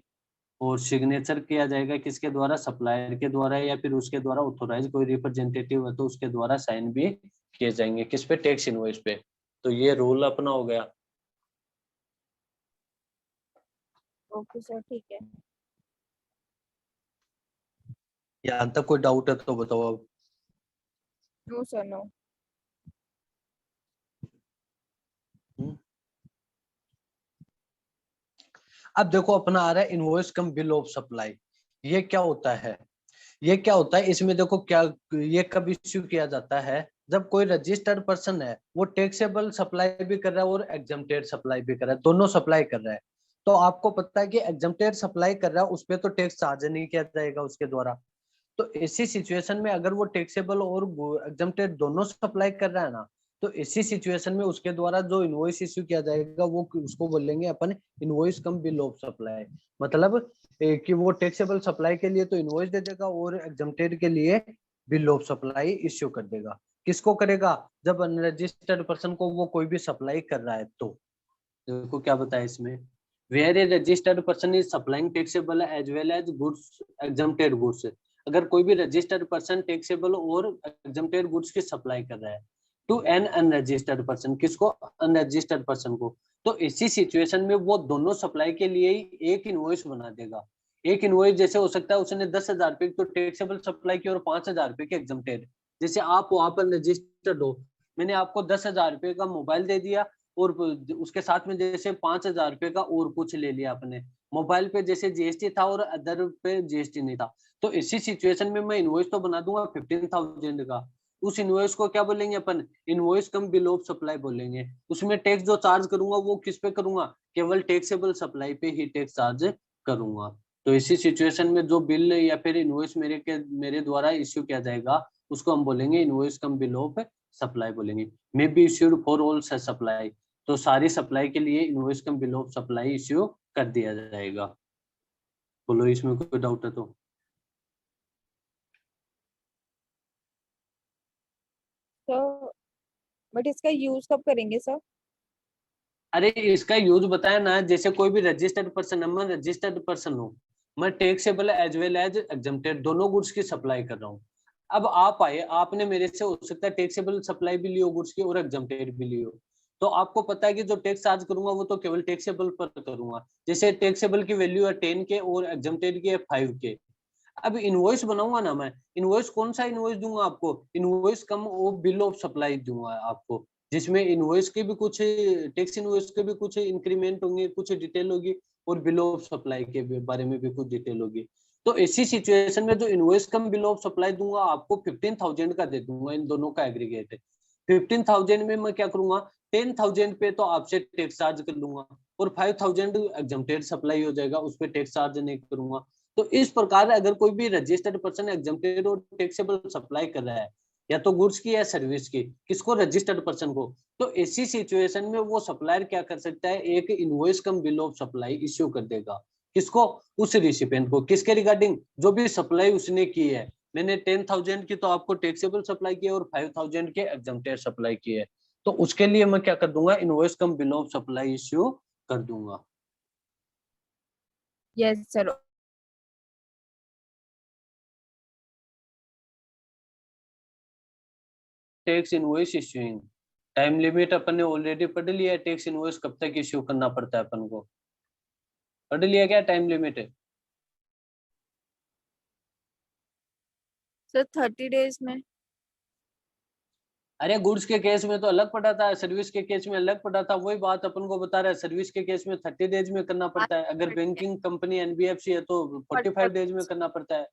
और सिग्नेचर किया जाएगा किसके द्वारा, सप्लायर के द्वारा या फिर उसके द्वारा ऑथोराइज कोई रिप्रेजेंटेटिव है तो उसके द्वारा साइन भी किए जाएंगे किस पे, टैक्स इनवॉइस पे। तो ये रूल अपना हो गया। ओके सर ठीक है। यहाँ तक कोई डाउट है तो बताओ अब। No sir no. अब देखो अपना आ रहा है invoice cum bill of supply. ये क्या होता है, ये क्या होता है इसमें देखो क्या, ये कब इश्यू किया जाता है, जब कोई रजिस्टर्ड पर्सन है वो टैक्सेबल सप्लाई भी कर रहा है और एग्जम्प्टेड सप्लाई भी कर रहा है, दोनों सप्लाई कर रहा है, तो आपको पता है कि एग्जम्प्टेड सप्लाई कर रहा है उस पर तो टैक्स चार्ज नहीं किया जाएगा उसके द्वारा। तो इसी सिचुएशन में अगर वो टैक्सेबल और एग्जम्प्टेड दोनों सप्लाई कर रहा है ना, तो इसी सिचुएशन में उसके द्वारा जो इनवॉइस इश्यू किया जाएगा वो उसको बोलेंगे अपन invoice cum bill of supply. मतलब कि वो टैक्सेबल सप्लाई के लिए तो इनवॉइस दे देगा और एग्जम्प्टेड के लिए बिल ऑफ सप्लाई इश्यू कर देगा। किसको करेगा? जब अनरजिस्टर्ड पर्सन को वो कोई भी सप्लाई कर रहा है तो। देखो क्या बताया इसमें, where a registered person is supplying taxable as well as goods exempted goods. अगर कोई भी रजिस्टर्ड पर्सन टैक्सेबल और एग्जम्प्टेड गुड्स की सप्लाई कर रहा है टू एन अनरजिस्टर्ड पर्सन, किसको? अनरजिस्टर्ड पर्सन को। तो इसी सिचुएशन में वो दोनों सप्लाई के लिए ही एक इनवॉइस बना देगा। एक इनवॉइस जैसे हो सकता है उसने 10,000 रुपए की तो टैक्सेबल सप्लाई की और 5,000 रुपए की एग्जम्प्टेड। जैसे आप वहां पर रजिस्टर्ड हो, मैंने आपको 10,000 रुपए का मोबाइल दे दिया और उसके साथ में जैसे 5,000 रुपए का और कुछ ले लिया आपने। मोबाइल पे जैसे जीएसटी था और अदर पे जीएसटी नहीं था, तो इसी सिचुएशन में मैं इनवॉइस तो बना दूंगा 15,000 का। उस इनवॉइस को क्या बोलेंगे अपन? Invoice cum bill of supply बोलेंगे। उसमें टैक्स जो चार्ज करूंगा वो किस पे करूंगा? केवल टैक्सेबल सप्लाई पे ही टैक्स चार्ज करूंगा। तो इसी सिचुएशन में जो बिल या फिर इनवॉइस मेरे द्वारा इश्यू किया जाएगा उसको हम बोलेंगे invoice cum bill of supply बोलेंगे। May be issued for all such supply, तो सारी सप्लाई के लिए invoice cum bill of supply issue कर दिया जाएगा। बोलो इसमें कोई डाउट है तो? तो बट इसका यूज कब करेंगे सर? अरे इसका यूज बताया ना, जैसे कोई भी रजिस्टर्ड पर्सन है, मैं रजिस्टर्ड पर्सन हूँ, मैं taxable as well as exempted दोनों गुड्स की सप्लाई कर रहा हूँ। अब आप आए, आपने मेरे से हो सकता है टैक्सेबल सप्लाई भी लियो गुड्स की और एग्जम्प्टेड भी लियो, तो आपको पता है कि जो टैक्स चार्ज करूंगा वो तो केवल टैक्सेबल पर करूंगा। जैसे टैक्सेबल की वैल्यू है 10 के और एग्जम्प्टेड की है 5 के। अब इनवॉइस बनाऊंगा ना मैं, इनवॉइस कौन सा इनवॉइस दूंगा आपको? Invoice come of bill of supply दूंगा आपको, जिसमें इनवॉइस के भी कुछ टैक्स इनवॉइस के भी कुछ इंक्रीमेंट होंगे, कुछ डिटेल होगी और बिल ऑफ सप्लाई के बारे में भी कुछ डिटेल होगी। तो ऐसी सिचुएशन में जो invoice cum bill of supply दूंगा आपको 15,000 का दे दूंगा, इन दोनों का एग्रीगेट है 15,000 में मैं क्या करूंगा? 10,000 पे तो आपसे टैक्स चार्ज कर लूंगा और 5,000 एग्जम्प्टेड सप्लाई हो जाएगा, उस पर टैक्स चार्ज नहीं करूंगा। तो इस प्रकार अगर कोई भी रजिस्टर्ड पर्सन एग्जम्प्टेड और टैक्सेबल सप्लाई कर रहा है या तो गुड्स की या सर्विस की, किसको? रजिस्टर्ड पर्सन को। तो ऐसी सिचुएशन में वो सप्लायर क्या कर सकता है? एक invoice cum bill of supply issue कर देगा। किसको? उस रिसिपिएंट को। किसके रिगार्डिंग? जो भी सप्लाई उसने की है। मैंने 10,000 की तो आपको टैक्सेबल सप्लाई की है और 5,000 के एग्जम्प्टेड सप्लाई की है, तो उसके लिए मैं क्या कर दूंगा? Invoice cum bill of supply issue कर दूंगा। Yes sir. Tax invoice issuing time limit अपन ने ऑलरेडी पढ़ लिया है। टैक्स इनवॉइस कब तक इश्यू करना पड़ता है अपन को? पढ़ लिया क्या टाइम लिमिट है? सर 30 डेज में। अरे गुड्स के केस में तो अलग पड़ा था, सर्विस के केस में अलग पड़ा था। वही बात अपन को बता रहा है, सर्विस के केस में 30 डेज में करना पड़ता है, अगर बैंकिंग कंपनी एनबीएफसी है तो 45 डेज में करना पड़ता है।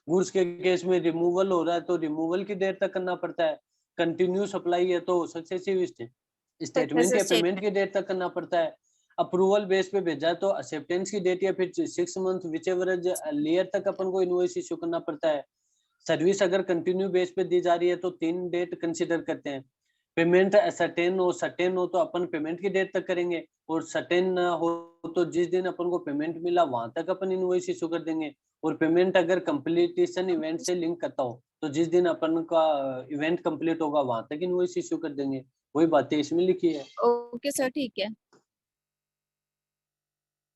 गुड्स के केस में रिमूवल हो रहा है तो रिमूवल की डेट तक करना पड़ता है। कंटिन्यू सप्लाई है तो सक्सेसिव स्टेटमेंट या पेमेंट की डेट तक करना पड़ता है। अप्रूवल बेस पे भेजा है तो एक्सेप्टेंस की डेट या फिर 6 मंथ विच एवर लेयर तक अपन को इनवॉइस इश्यू करना पड़ता है। सर्विस अगर कंटिन्यू बेस पे दी जा रही है तो 3 डेट कंसीडर करते हैं। पेमेंट सर्टेन हो तो अपन पेमेंट की डेट तक करेंगे, और सर्टेन ना हो तो जिस दिन अपन को पेमेंट मिला वहां तक अपन इनवॉइस इशू कर देंगे। और पेमेंट अगर कंप्लीटेशन इवेंट से लिंक करता हो तो जिस दिन अपन का इवेंट कंप्लीट होगा वहां तक इनवॉइस इशू कर देंगे। वही बातें इसमें लिखी है। ओके सर, ठीक है।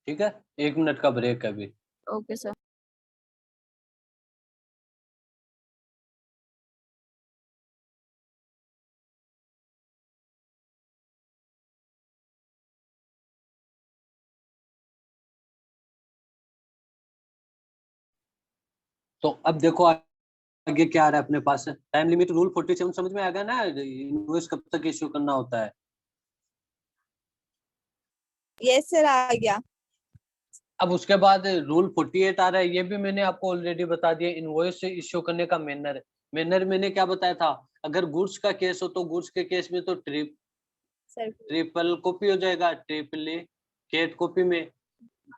ठीक है, 1 मिनट का ब्रेक है अभी। Okay sir. तो अब देखो आगे क्या आ रहा है अपने पास। टाइम लिमिट रूल 47 समझ में आ गया ना, इनवॉइस कब तक इश्यू करना होता है। यस सर, आ गया। अब उसके बाद रूल 48 आ रहा है, ये भी मैंने आपको ऑलरेडी बता दिया। इनवॉइस इश्यू करने का मैनर, मैंने क्या बताया था? अगर गुड्स का केस हो तो गुड्स के केस में तो सर ट्रिपल कॉपी हो जाएगा। ट्रिप्लिकेट कॉपी में,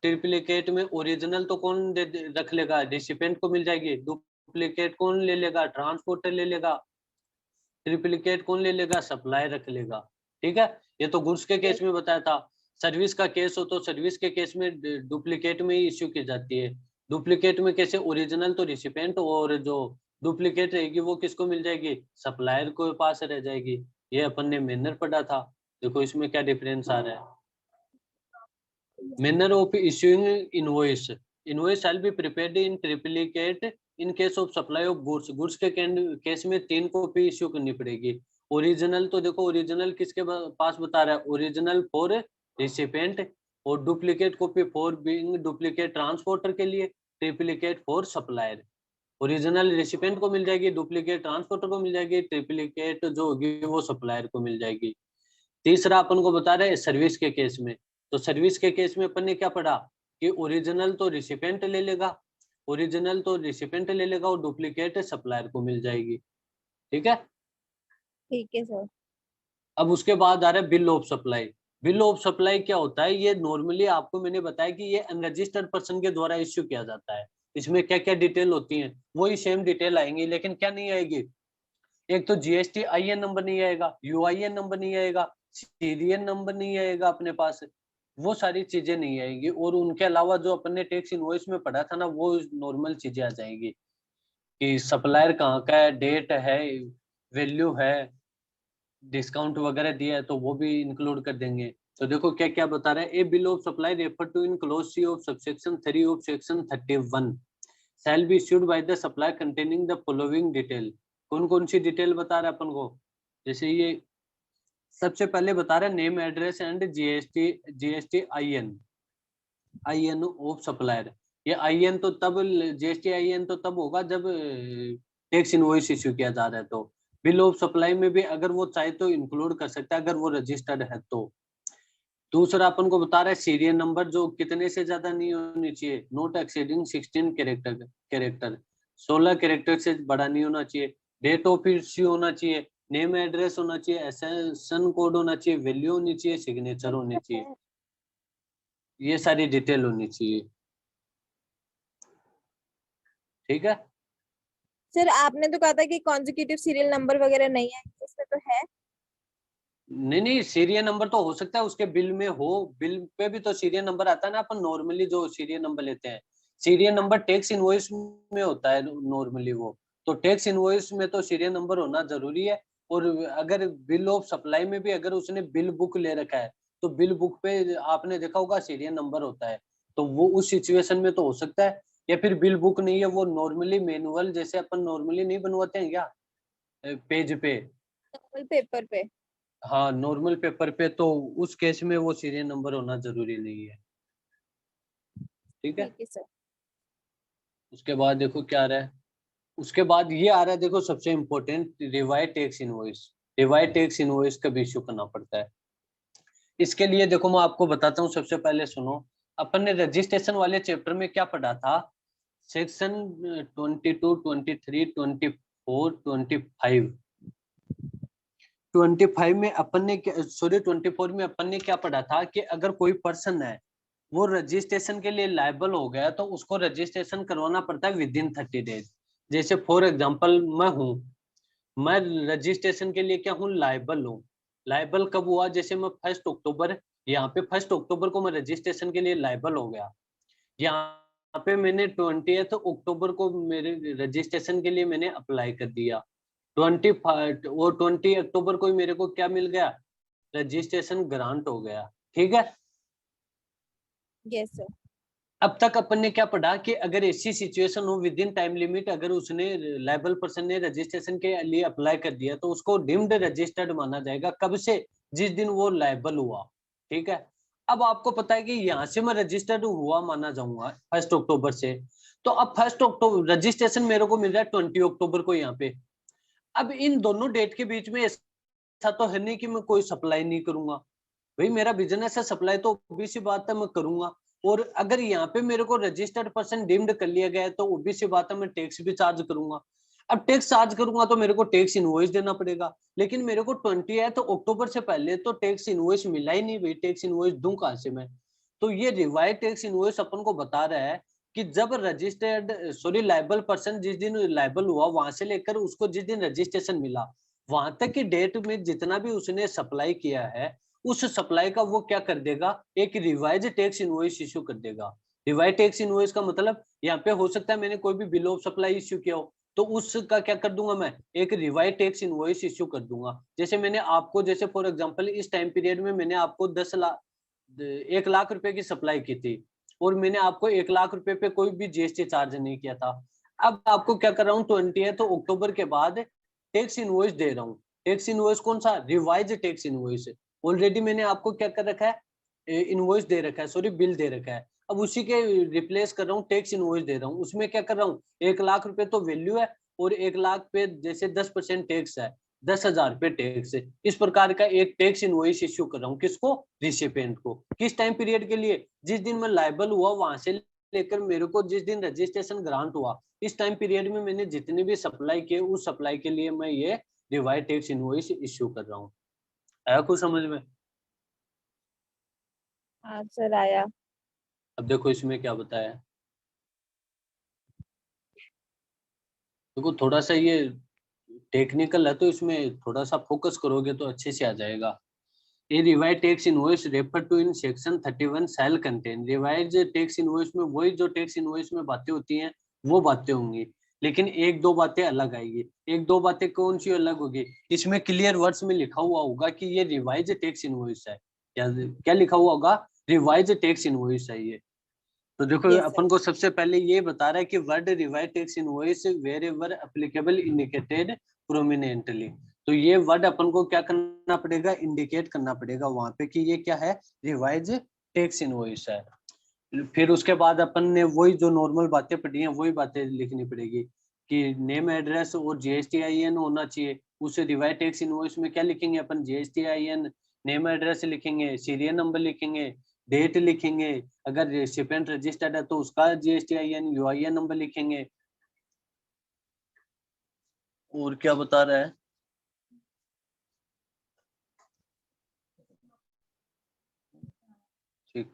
ट्रिप्लिकेट में ओरिजिनल तो कौन रख लेगा? रिसिपेंट को मिल जाएगी। डुप्लीकेट कौन ले लेगा? ट्रांसपोर्टर ले लेगा। ट्रिप्लिकेट कौन ले लेगा? सप्लाई रख लेगा। ठीक है, ये तो गुड्स के केस में बताया था। सर्विस का केस हो तो सर्विस के केस में डुप्लीकेट में ही इश्यू की जाती है। डुप्लीकेट में कैसे? ओरिजिनल तो रिसिपेंट और जो डुप्लीकेट रहेगी वो किसको मिल जाएगी, सप्लायर को पास रह जाएगी। ये अपन ने मैनर पढ़ा था, देखो इसमें क्या डिफरेंस आ रहा है। Manner of issuing invoice. Invoice shall be prepared in triplicate in case of supply of goods. Goods के केस में 3 कॉपी इश्यू करनी पड़ेगी। ओरिजिनल तो देखो ओरिजिनल किसके पास बता रहा है, ओरिजिनल फॉर रिसिपेंट, और duplicate copy for being duplicate transporter के लिए, triplicate for supplier. Original recipient को मिल जाएगी, डुप्लीकेट ट्रांसपोर्टर को मिल जाएगी, ट्रिप्लीकेट जो होगी वो सप्लायर को मिल जाएगी। तीसरा अपन को बता रहे हैं सर्विस के केस में, तो सर्विस के केस में अपन ने क्या पढ़ा कि ओरिजिनल तो रिसिपेंट ले लेगा, ओरिजिनल तो रिसिपेंट ले लेगा और डुप्लीकेट सप्लायर को मिल जाएगी। ठीक है सर। अब उसके बाद आ रहा है bill of supply. Bill of supply क्या होता है, ये नॉर्मली आपको मैंने बताया कि ये अनरजिस्टर्ड पर्सन के द्वारा इश्यू किया जाता है। इसमें क्या क्या डिटेल होती है, वही सेम डिटेल आएंगी, लेकिन क्या नहीं आएगी, एक तो जीएसटी आईएन नंबर नहीं आएगा, यूआईएन नंबर नहीं आएगा, सीरियल नंबर नहीं आएगा अपने पास, वो सारी चीजें नहीं आएगी। और उनके अलावा जो अपन ने टैक्स इनवॉइस में पढ़ा था ना, वो नॉर्मल चीजें आ जाएंगी कि सप्लायर कहाँ का है, डेट है, वैल्यू है, डिस्काउंट वगैरह दिया है तो वो भी इंक्लूड कर देंगे। तो देखो क्या क्या बता रहा है, a bill of supply refer to in clause C of subsection 3 of section 31 shall be issued by the supplier containing the following detail. कौन कौन सी डिटेल बता रहा है अपन को, जैसे ये सबसे पहले बता रहा है name address and GST IN of supplier. ये आईएन तो तब, जीएसटी आईएन तो तब होगा जब टैक्स इनवॉइस इश्यू किया जा रहा है। तो बिल ऑफ सप्लाई में भी अगर वो चाहे तो इंक्लूड कर सकता है अगर वो रजिस्टर्ड है तो। दूसरा अपन को बता रहा है सीरियल नंबर जो कितने से ज्यादा नहीं होनी चाहिए, नॉट एक्सीडिंग 16 कैरेक्टर 16 कैरेक्टर से बड़ा नहीं होना चाहिए। डेट ऑफ इश्यू होना चाहिए, नेम एड्रेस होना चाहिए, एसएसएन कोड होना चाहिए, वैल्यू होनी चाहिए, सिग्नेचर होनी चाहिए, ये सारी डिटेल होनी चाहिए। ठीक है सर आपने तो कहा था कि कॉन्जिक्यूटिव सीरियल नंबर वगैरह नहीं है, इसमें तो है। नहीं नहीं, सीरियल नंबर तो हो सकता है उसके बिल में हो, बिल पे भी तो सीरियल नंबर आता है ना, अपन नॉर्मली जो सीरियल नंबर लेते हैं, सीरियल नंबर टैक्स इनवॉइस में होता है नॉर्मली वो, तो टैक्स इनवॉइस में तो सीरियल नंबर होना जरूरी है। और अगर बिल ऑफ सप्लाई में भी अगर उसने बिल बुक ले रखा है तो बिल बुक पे आपने देखा होगा सीरियल नंबर होता है, तो वो उस सिचुएशन में तो हो सकता है। या फिर बिल बुक नहीं है, वो नॉर्मली मैनुअल जैसे अपन नॉर्मली नहीं बनवाते हैं क्या पेज पे, नॉर्मल पेपर पे। हाँ नॉर्मल पेपर पे, तो उस केस में वो सीरियल नंबर होना जरूरी नहीं है। ठीक है ठीक है सर। उसके बाद देखो क्या आ रहा है, उसके बाद ये आ रहा है देखो सबसे important, revise tax invoice. Revise tax invoice कब इश्यू करना पड़ता है, इसके लिए देखो मैं आपको बताता हूँ। सबसे पहले सुनो, अपन ने रजिस्ट्रेशन वाले चैप्टर में क्या पढ़ा था, सेक्शन 22, 23, 24, 25। 25 में अपन ने, सॉरी 24 में अपन ने क्या पढ़ा था कि अगर कोई पर्सन है वो रजिस्ट्रेशन के लिए लायबल हो गया तो उसको रजिस्ट्रेशन करवाना पड़ता है विद इन 30 डेज। जैसे फॉर एग्जांपल मैं रजिस्ट्रेशन के लिए क्या हूँ, लायबल हूँ। लायबल कब हुआ, जैसे मैं 1 अक्टूबर, यहाँ पे 1 अक्टूबर को मैं रजिस्ट्रेशन के लिए लायबल हो गया, यहाँ पे मैंने 20 अक्टूबर को मेरे रजिस्ट्रेशन के लिए मैंने अप्लाई कर दिया, 25 और 20 अक्टूबर को ही मेरे को क्या मिल गया, रजिस्ट्रेशन ग्रांट हो गया। ठीक है यस सर। अब तक अपन ने क्या पढ़ा कि अगर ऐसी सिचुएशन हो विद इन टाइम लिमिट, अगर उसने लायबल पर्सन ने रजिस्ट्रेशन के लिए अप्लाई कर दिया तो उसको डिम्ड रजिस्टर्ड माना जाएगा, कब से, जिस दिन वो लायबल हुआ। ठीक है अब आपको पता है कि यहाँ से मैं रजिस्टर्ड हुआ माना जाऊंगा 1 अक्टूबर से, तो अब 1 अक्टूबर रजिस्ट्रेशन मेरे को मिल रहा है 20 अक्टूबर को यहाँ पे। अब इन दोनों डेट के बीच में ऐसा तो है नहीं कि मैं कोई सप्लाई नहीं करूंगा, भाई मेरा बिजनेस है, सप्लाई तो obvious सी बात है मैं करूंगा। और अगर यहाँ पे मेरे को रजिस्टर्ड पर्सन डीम्ड कर लिया गया है तो obvious सी बात है मैं टैक्स भी चार्ज करूंगा। अब टैक्स चार्ज करूंगा तो मेरे को टैक्स इनवॉइस देना पड़ेगा, लेकिन मेरे को 20 अक्टूबर से पहले तो टैक्स इनवॉइस मिला ही नहीं, भाई टैक्स इनवॉइस दूं कहां से मैं। तो ये रिवाइज टैक्स इनवॉइस अपन को बता रहा है कि जब रजिस्टर्ड, सॉरी लायबल पर्सन जिस दिन लायबल हुआ वहां से लेकर उसको जिस दिन रजिस्ट्रेशन मिला वहां तक की डेट में जितना भी उसने सप्लाई किया है उस सप्लाई का वो क्या कर देगा, एक रिवाइज टैक्स इनवॉइस इश्यू कर देगा। रिवाइज टैक्स इनवॉइस का मतलब यहाँ पे हो सकता है मैंने कोई भी बिल ऑफ सप्लाई इश्यू किया हो, तो उसका क्या कर दूंगा मैं, एक रिवाइज टैक्स इनवॉइस इश्यू कर दूंगा। जैसे मैंने आपको, जैसे फॉर एग्जांपल इस टाइम पीरियड में मैंने आपको 1 लाख रुपए की सप्लाई की थी और मैंने आपको 1 लाख रुपए पे कोई भी जीएसटी चार्ज नहीं किया था। अब आपको क्या कर रहा हूँ, 20 अक्टूबर के बाद टैक्स इनवॉइस दे रहा हूँ। टैक्स इनवॉइस कौन सा, रिवाइज टैक्स इनवॉइस। ऑलरेडी मैंने आपको क्या कर रखा है, इनवॉइस दे रखा है, सॉरी बिल दे रखा है। अब उसी के रिप्लेस कर रहा हूँ, टैक्स इनवॉइस दे रहा हूँ। उसमें क्या कर रहा हूँ, 1 लाख रुपए तो वैल्यू है और 1 लाख पे जैसे 10% टैक्स है, 10,000 रुपए टैक्स है। इस प्रकार का एक टैक्स इनवॉइस इश्यू कर रहा हूँ, किसको, रिसिपिएंट को। किस टाइम पीरियड के लिए, जिस दिन मैं लायबल हुआ वहां से लेकर मेरे को जिस दिन रजिस्ट्रेशन ग्रांट हुआ, इस टाइम पीरियड में मैंने जितने भी सप्लाई किए, उस सप्लाई के लिए मैं ये रिवाइज टैक्स इनवॉइस इश्यू कर रहा हूँ। आया कुछ समझ में? हाँ सर आया। अब देखो इसमें क्या बताया, देखो थोड़ा सा ये टेक्निकल है तो इसमें थोड़ा सा फोकस करोगे तो अच्छे से आ जाएगा। ये revise tax invoice refer to in section 31 shall contain. Revise tax invoice में वही जो टैक्स इनवॉइस में बातें होती हैं वो बातें होंगी, लेकिन एक दो बातें अलग आएगी। एक दो बातें कौन सी अलग होगी, इसमें क्लियर वर्ड्स में लिखा हुआ होगा कि ये रिवाइज टैक्स इनवॉइस है। क्या क्या लिखा हुआ होगा, रिवाइज टैक्स इनवॉइस है ये। तो देखो यस सर। अपन को सबसे पहले ये बता रहा है कि word revise tax invoice wherever applicable indicated prominently. तो ये वर्ड अपन को क्या करना पड़ेगा, इंडिकेट करना पड़ेगा वहां पे कि ये क्या है, रिवाइज टैक्स इनवॉइस है। फिर उसके बाद अपन ने वही जो नॉर्मल बातें पढ़ी हैं वही बातें लिखनी पड़ेगी कि नेम एड्रेस और जीएसटीआईएन होना चाहिए। उस रिवाइज टैक्स इनवॉइस में क्या लिखेंगे अपन, जीएसटीआईएन, नेम एड्रेस लिखेंगे, सीरियल नंबर लिखेंगे, डेट लिखेंगे, अगर रेसिपिएंट रजिस्टर्ड है तो उसका जीएसटीआईएन यूआईएन नंबर लिखेंगे। और क्या बता रहा है, ठीक,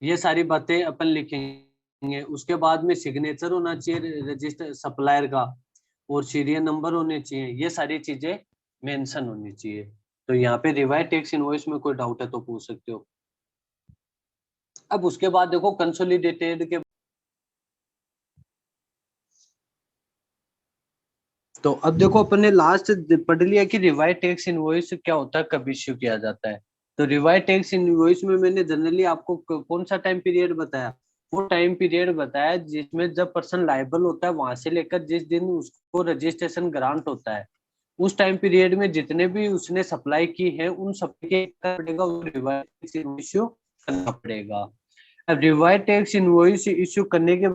ये सारी बातें अपन लिखेंगे। उसके बाद में सिग्नेचर होना चाहिए रजिस्टर सप्लायर का और सीरियल नंबर होने चाहिए, ये सारी चीजें मेंशन होनी चाहिए। तो यहाँ पे रिवाइज टैक्स इनवॉइस में कोई डाउट है तो पूछ सकते हो। अब उसके बाद देखो कंसोलिडेटेड के, तो अब देखो अपन ने लास्ट पढ़ लिया कि रिवाइज टैक्स इनवॉइस क्या होता है, कब इश्यू किया जाता है। तो रिवाइज टैक्स इनवॉइस में मैंने जनरली आपको कौन सा टाइम पीरियड बताया, वो टाइम पीरियड बताया जिसमें जब पर्सन लायबल होता है वहां से लेकर जिस दिन उसको रजिस्ट्रेशन ग्रांट होता है, उस टाइम पीरियड में जितने भी उसने सप्लाई की है उन सब के पड़ेगा, रिवाइज टैक्स इश्यू करना पड़ेगा। अब रिवाइज टैक्स इनवॉइस इश्यू करने के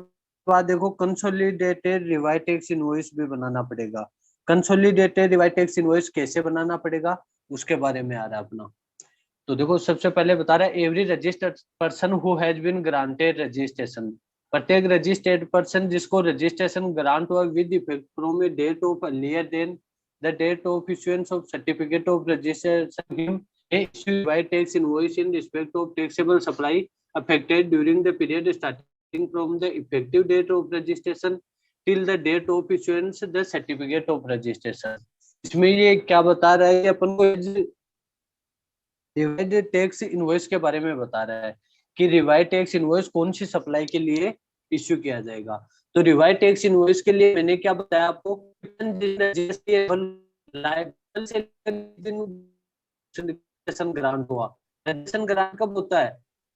बाद देखो कंसोलिडेटेड रिवाइज टैक्स इनवॉइस भी बनाना पड़ेगा। कंसोलिडेटेड रिवाइज टैक्स इनवॉइस कैसे बनाना पड़ेगा उसके बारे में आ रहा है अपना। तो देखो सबसे पहले बता रहा है every registered person who has been granted registration. प्रत्येक रजिस्टर्ड पर्सन जिसको रजिस्ट्रेशन ग्रांट हुआ with effect from a date of earlier than the date of issuance of certificate of registration him a issue revise tax invoice in respect of taxable supply affected during the period starting from the effective date of registration till the date of issuance the certificate of registration। इसमें ये क्या बता रहा है, अपन को revise tax invoice के बारे में बता रहा है कि रिवाइज टैक्स इनवॉइस कौन सी सप्लाई के लिए इश्यू किया जाएगा। तो रिवाइज टैक्स इनवॉइस के लिए मैंने क्या बताया आपको, रजिस्ट्रेशन ग्रांट हुआ। रजिस्ट्रेशन ग्रांट कब होता है,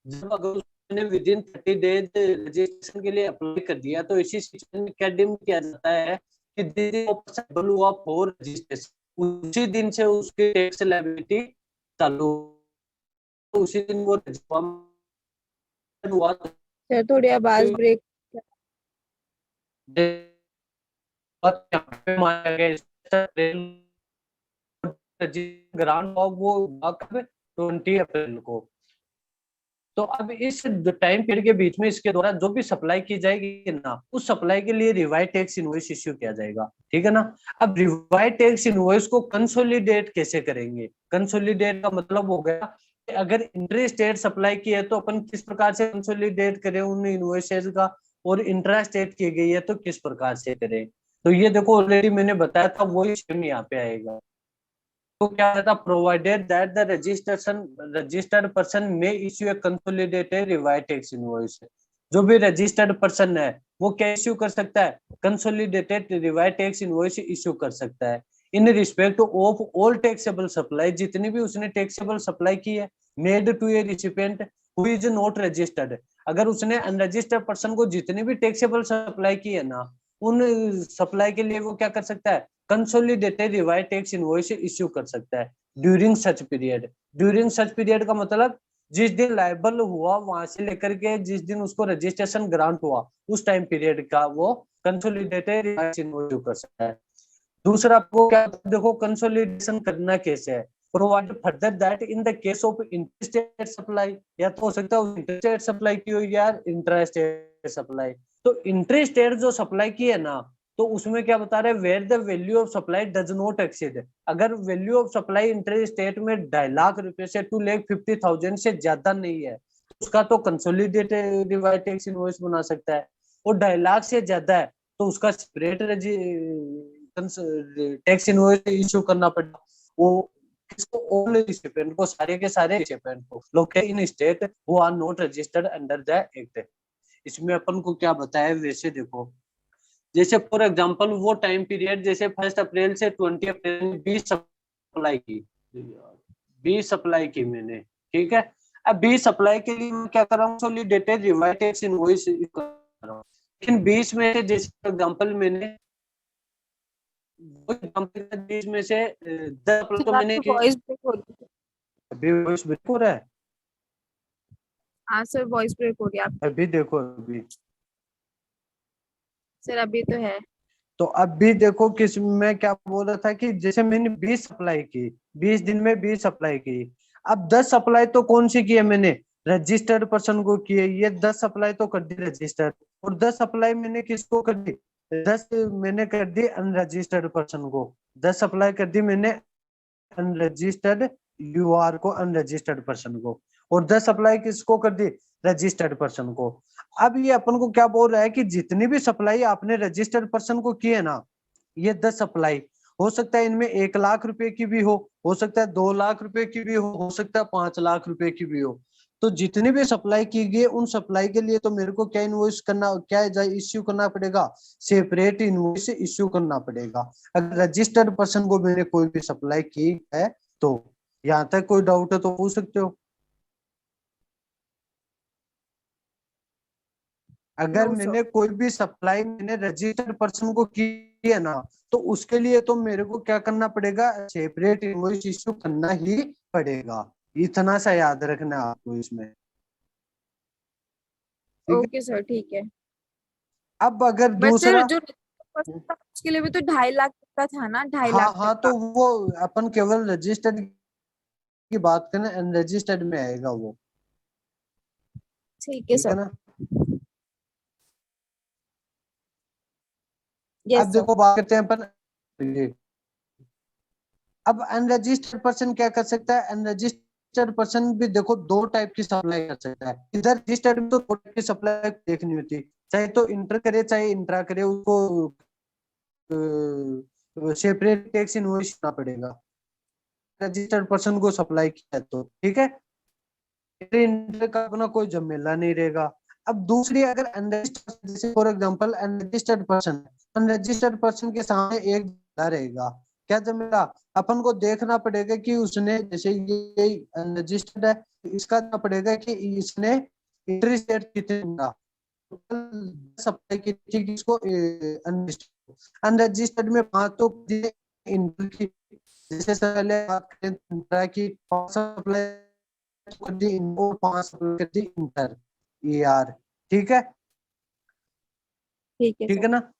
जब अगर उसने विद इन 30 डेज रजिस्ट्रेशन के लिए अप्लाई कर दिया तो इसी सिचुएशन में क्या डिम किया जाता है कि जिस दिन पॉसिबल हुआ फॉर रजिस्ट्रेशन उसी दिन से उसकी टैक्स लायबिलिटी चालू, उसी दिन वो हुआ सर थोड़ी आवाज ब्रेक। ग्रांट वो 20 अप्रैल को। तो अब इस टाइम पीरियड के बीच में इसके द्वारा जो भी सप्लाई की जाएगी ना, उस सप्लाई के लिए रिवाइज टैक्स इनवॉइस इश्यू किया जाएगा, ठीक है ना। अब रिवाइज टैक्स इनवॉइस को कंसोलिडेट कैसे करेंगे, कंसोलिडेट का मतलब हो गया कि अगर इंटर स्टेट सप्लाई की है तो अपन किस प्रकार से कंसोलिडेट करें उन इनवॉइसेस का, और इंट्रा स्टेट की गई है तो किस प्रकार से करें। तो ये देखो ऑलरेडी मैंने बताया था, वही सेम यहाँ पे आएगा। तो क्या रहता, provided that the registration registered person में इश्यू ए कंसोलिडेटेड रिवाइज टैक्स इनवॉइस। जो भी रजिस्टर्ड पर्सन है वो क्या इश्यू कर सकता है, consolidated revise tax invoice issue कर सकता है in respect of all taxable supply, जितनी भी उसने टैक्सेबल सप्लाई की है, made to a recipient who is not registered. अगर उसने अनरजिस्टर्ड पर्सन को जितनी भी टैक्सेबल सप्लाई की है ना, उन सप्लाई के लिए वो क्या कर सकता है, consolidated revise tax invoice issue कर सकता है during such period. During such period का मतलब जिस दिन लायबल हुआ वहां से लेकर के जिस दिन उसको रजिस्ट्रेशन ग्रांट हुआ उस टाइम पीरियड का वो कंसोलिडेटेड रिवाइज इनवॉइस कर सकता है। दूसरा आपको क्या देखो कंसोलिडेशन करना कैसे है, provide further that in the case of interstate supply, या तो हो सकता है इंटरस्टेट सप्लाई की हो या इंट्रास्टेट सप्लाई। तो इंटरस्टेट जो सप्लाई की है ना, तो उसमें क्या बता रहे हैं, where the value of supply does not exceed, अगर वैल्यू ऑफ सप्लाई इंटरस्टेट में 2.5 लाख रुपए से 2,50,000 से ज्यादा नहीं है, उसका तो कंसोलिडेटेड रिवाइज टैक्स इनवॉइस बना सकता है। और 2.5 लाख से ज्यादा है तो उसका सेपरेट टैक्स इनवॉइस इश्यू करना पड़ेगा। वो किसको, ऑल रिसिपिएंट को, सारे के सारे रिसिपिएंट को, located in state who are not registered under the act. इसमें अपन को क्या बताया, वैसे देखो जैसे फॉर एग्जांपल वो टाइम पीरियड जैसे 1 अप्रैल से 20 अप्रैल 20 सप्लाई की, 20 सप्लाई की मैंने, ठीक है। अब 20 सप्लाई के लिए मैं क्या कर रहा हूँ, सोलिडेटेड रिवाइज टैक्स इनवॉइस कर रहा हूँ, लेकिन 20 में से जैसे एग्जांपल मैंने वो एग्जांपल 20 में से 10 अप्रैल तो सर मैंने आपकी वॉइस ब्रेक हो रही है। अभी वॉइस ब्रेक हो रहा है, हाँ सर वॉइस ब्रेक हो रही है आपकी। अभी देखो अभी, सर अभी तो है। तो अभी देखो किस में क्या बोल रहा था कि जैसे मैंने 20 सप्लाई की, 20 दिन में 20 सप्लाई की, अब 10 सप्लाई तो कौन सी की है मैंने, रजिस्टर्ड पर्सन को की है, ये 10 सप्लाई तो कर दी रजिस्टर्ड, और 10 सप्लाई मैंने किसको कर दी, 10 मैंने कर दी अनरजिस्टर्ड पर्सन को, 10 सप्लाई कर दी मैंने अनरजिस्टर्ड यूआर को, अनरजिस्टर्ड पर्सन को, और 10 सप्लाई किसको कर दी, रजिस्टर्ड पर्सन को। अब ये अपन को क्या बोल रहा है कि जितनी भी सप्लाई आपने रजिस्टर्ड पर्सन को की है ना, ये 10 सप्लाई, हो सकता है इनमें 1 लाख रुपए की भी हो सकता है 2 लाख रुपए की भी हो सकता है 5 लाख रुपए की भी हो। तो जितनी भी सप्लाई की गई उन सप्लाई के लिए तो मेरे को क्या इनवॉइस करना, क्या इश्यू करना पड़ेगा, सेपरेट इनवॉइस इश्यू करना पड़ेगा। अगर रजिस्टर्ड पर्सन को मैंने कोई भी सप्लाई की है तो, यहाँ तक कोई डाउट है तो पूछ सकते हो। अगर नो सर। मैंने कोई भी सप्लाई मैंने रजिस्टर्ड पर्सन को की है ना, तो उसके लिए तो मेरे को क्या करना पड़ेगा, सेपरेट इनवॉइस इश्यू करना ही पड़ेगा। इतना सा याद रखना है आपको इसमें, ठीक है। ओके सर ठीक है। अब अगर बट सर दूसरा, जो था उसके लिए भी तो 2.5 लाख तक का था ना, 2.5 लाख तक हाँ तो का। वो अपन केवल रजिस्टर्ड की बात करें, अनरजिस्टर्ड में आएगा वो, ठीक है ठीक सर। है ना। यस अब सर। देखो बात करते हैं अपन, अब अनरजिस्टर्ड पर्सन क्या कर सकता है, अनरजिस्टर्ड पर्सन भी देखो दो टाइप की सप्लाई कर सकता है। इधर रजिस्टर्ड में तो दो टाइप की सप्लाई देखनी होती, चाहे तो इंटर करे चाहे इंट्रा करे, उसको सेपरेट टैक्स इनवॉइस करना पड़ेगा, रजिस्टर्ड पर्सन को सप्लाई किया तो, ठीक है, इंटर का अपना कोई झमेला नहीं रहेगा। अब दूसरी अगर अनरजिस्टर्ड, जैसे फॉर एग्जांपल अनरजिस्टर्ड पर्सन के सामने एक झमेला रहेगा, क्या झमेला, अपन को देखना पड़ेगा कि उसने, जैसे ये अनरजिस्टर्ड है, इसका देखना पड़ेगा कि इसने इंटरेस्ट रेट कितना, सप्लाई की थी किसको, अनरजिस्टर्ड में 5 तो इंटर की, जैसे पहले बात करें कि 5 सप्लाई कर दी इनको, 5 सप्लाई कर दी इंटर ई आर, ठीक है, ठीक है ठीक सर। है ना।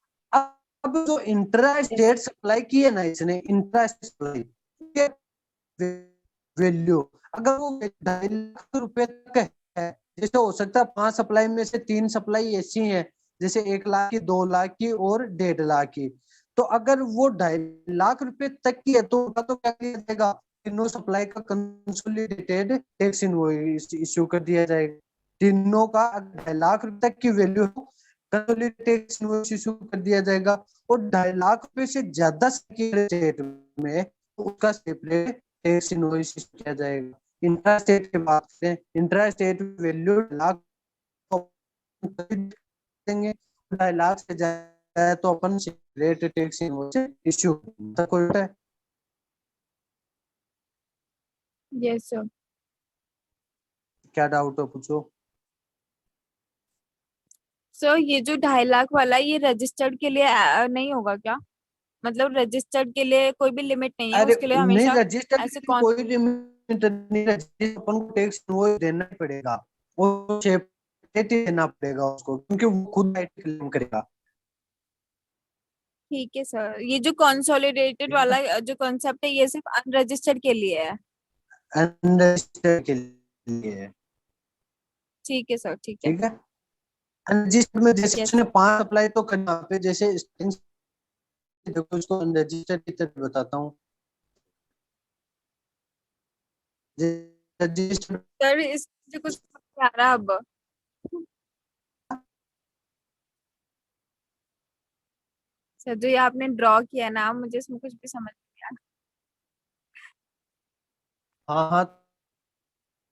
अब जो इंट्रा यस। स्टेट सप्लाई की है ना इसने, इंट्रा सप्लाई वैल्यू, अगर वो 2.5 लाख रुपए तक है, जैसे हो सकता है 5 सप्लाई में से 3 सप्लाई ऐसी हैं, जैसे 1 लाख की, 2 लाख की और 1.5 लाख की, तो अगर वो 2.5 लाख रुपए तक की है तो उनका तो क्या किया जाएगा, तीनों सप्लाई का कंसोलिडेटेड टैक्स इनवॉइस इश्यू कर दिया जाएगा। तीनों का 2.5 लाख रुपए तक की वैल्यू हो, कंसोलिडेटेड टैक्स इनवॉइस इश्यू कर दिया जाएगा। और 2.5 लाख रुपए से ज्यादा की रेट में तो उसका सेपरेट टैक्स इनवॉइस किया जाएगा। इंट्रा स्टेट की बात करें, इंट्रा स्टेट वैल्यू लाख देंगे, 2.5 लाख से जाए तो अपन सेपरेट टैक्स इनवॉइस इश्यू कोई है। Yes sir. क्या डाउट है पूछो। सर ये जो 2.5 लाख वाला है, ये रजिस्टर्ड के लिए नहीं होगा क्या? मतलब रजिस्टर्ड के लिए कोई भी लिमिट नहीं है, अरे उसके लिए नहीं, हमेशा रजिस्टर ऐसे के लिए कौन? कोई लिमिट नहीं, रजिस्टर अपन को टैक्स इनवॉइस देना ही पड़ेगा, वो सेपरेट ही देना पड़ेगा उसको, क्योंकि वो खुद आईटी क्लेम करेगा। ठीक है सर, ये जो कंसोलिडेटेड ठीक है, वाला जो कॉन्सेप्ट है, ये सिर्फ अनरजिस्टर्ड के लिए है। अनरजिस्टर्ड के लिए। ठीक है सर, ठीक है। ठीक है, अनरजिस्टर्ड में जैसे यस उसने सर। 5 अप्लाई तो करना पे, जैसे starting से देखो इसको अनरजिस्टर्ड की तरह बताता हूँ। रजिस्टर्ड सर इससे कुछ समझ नहीं आ रहा अब। सर जो ये आपने ड्रॉ किया ना, मुझे इसमें कुछ भी समझ नहीं आ हाँ हाँ,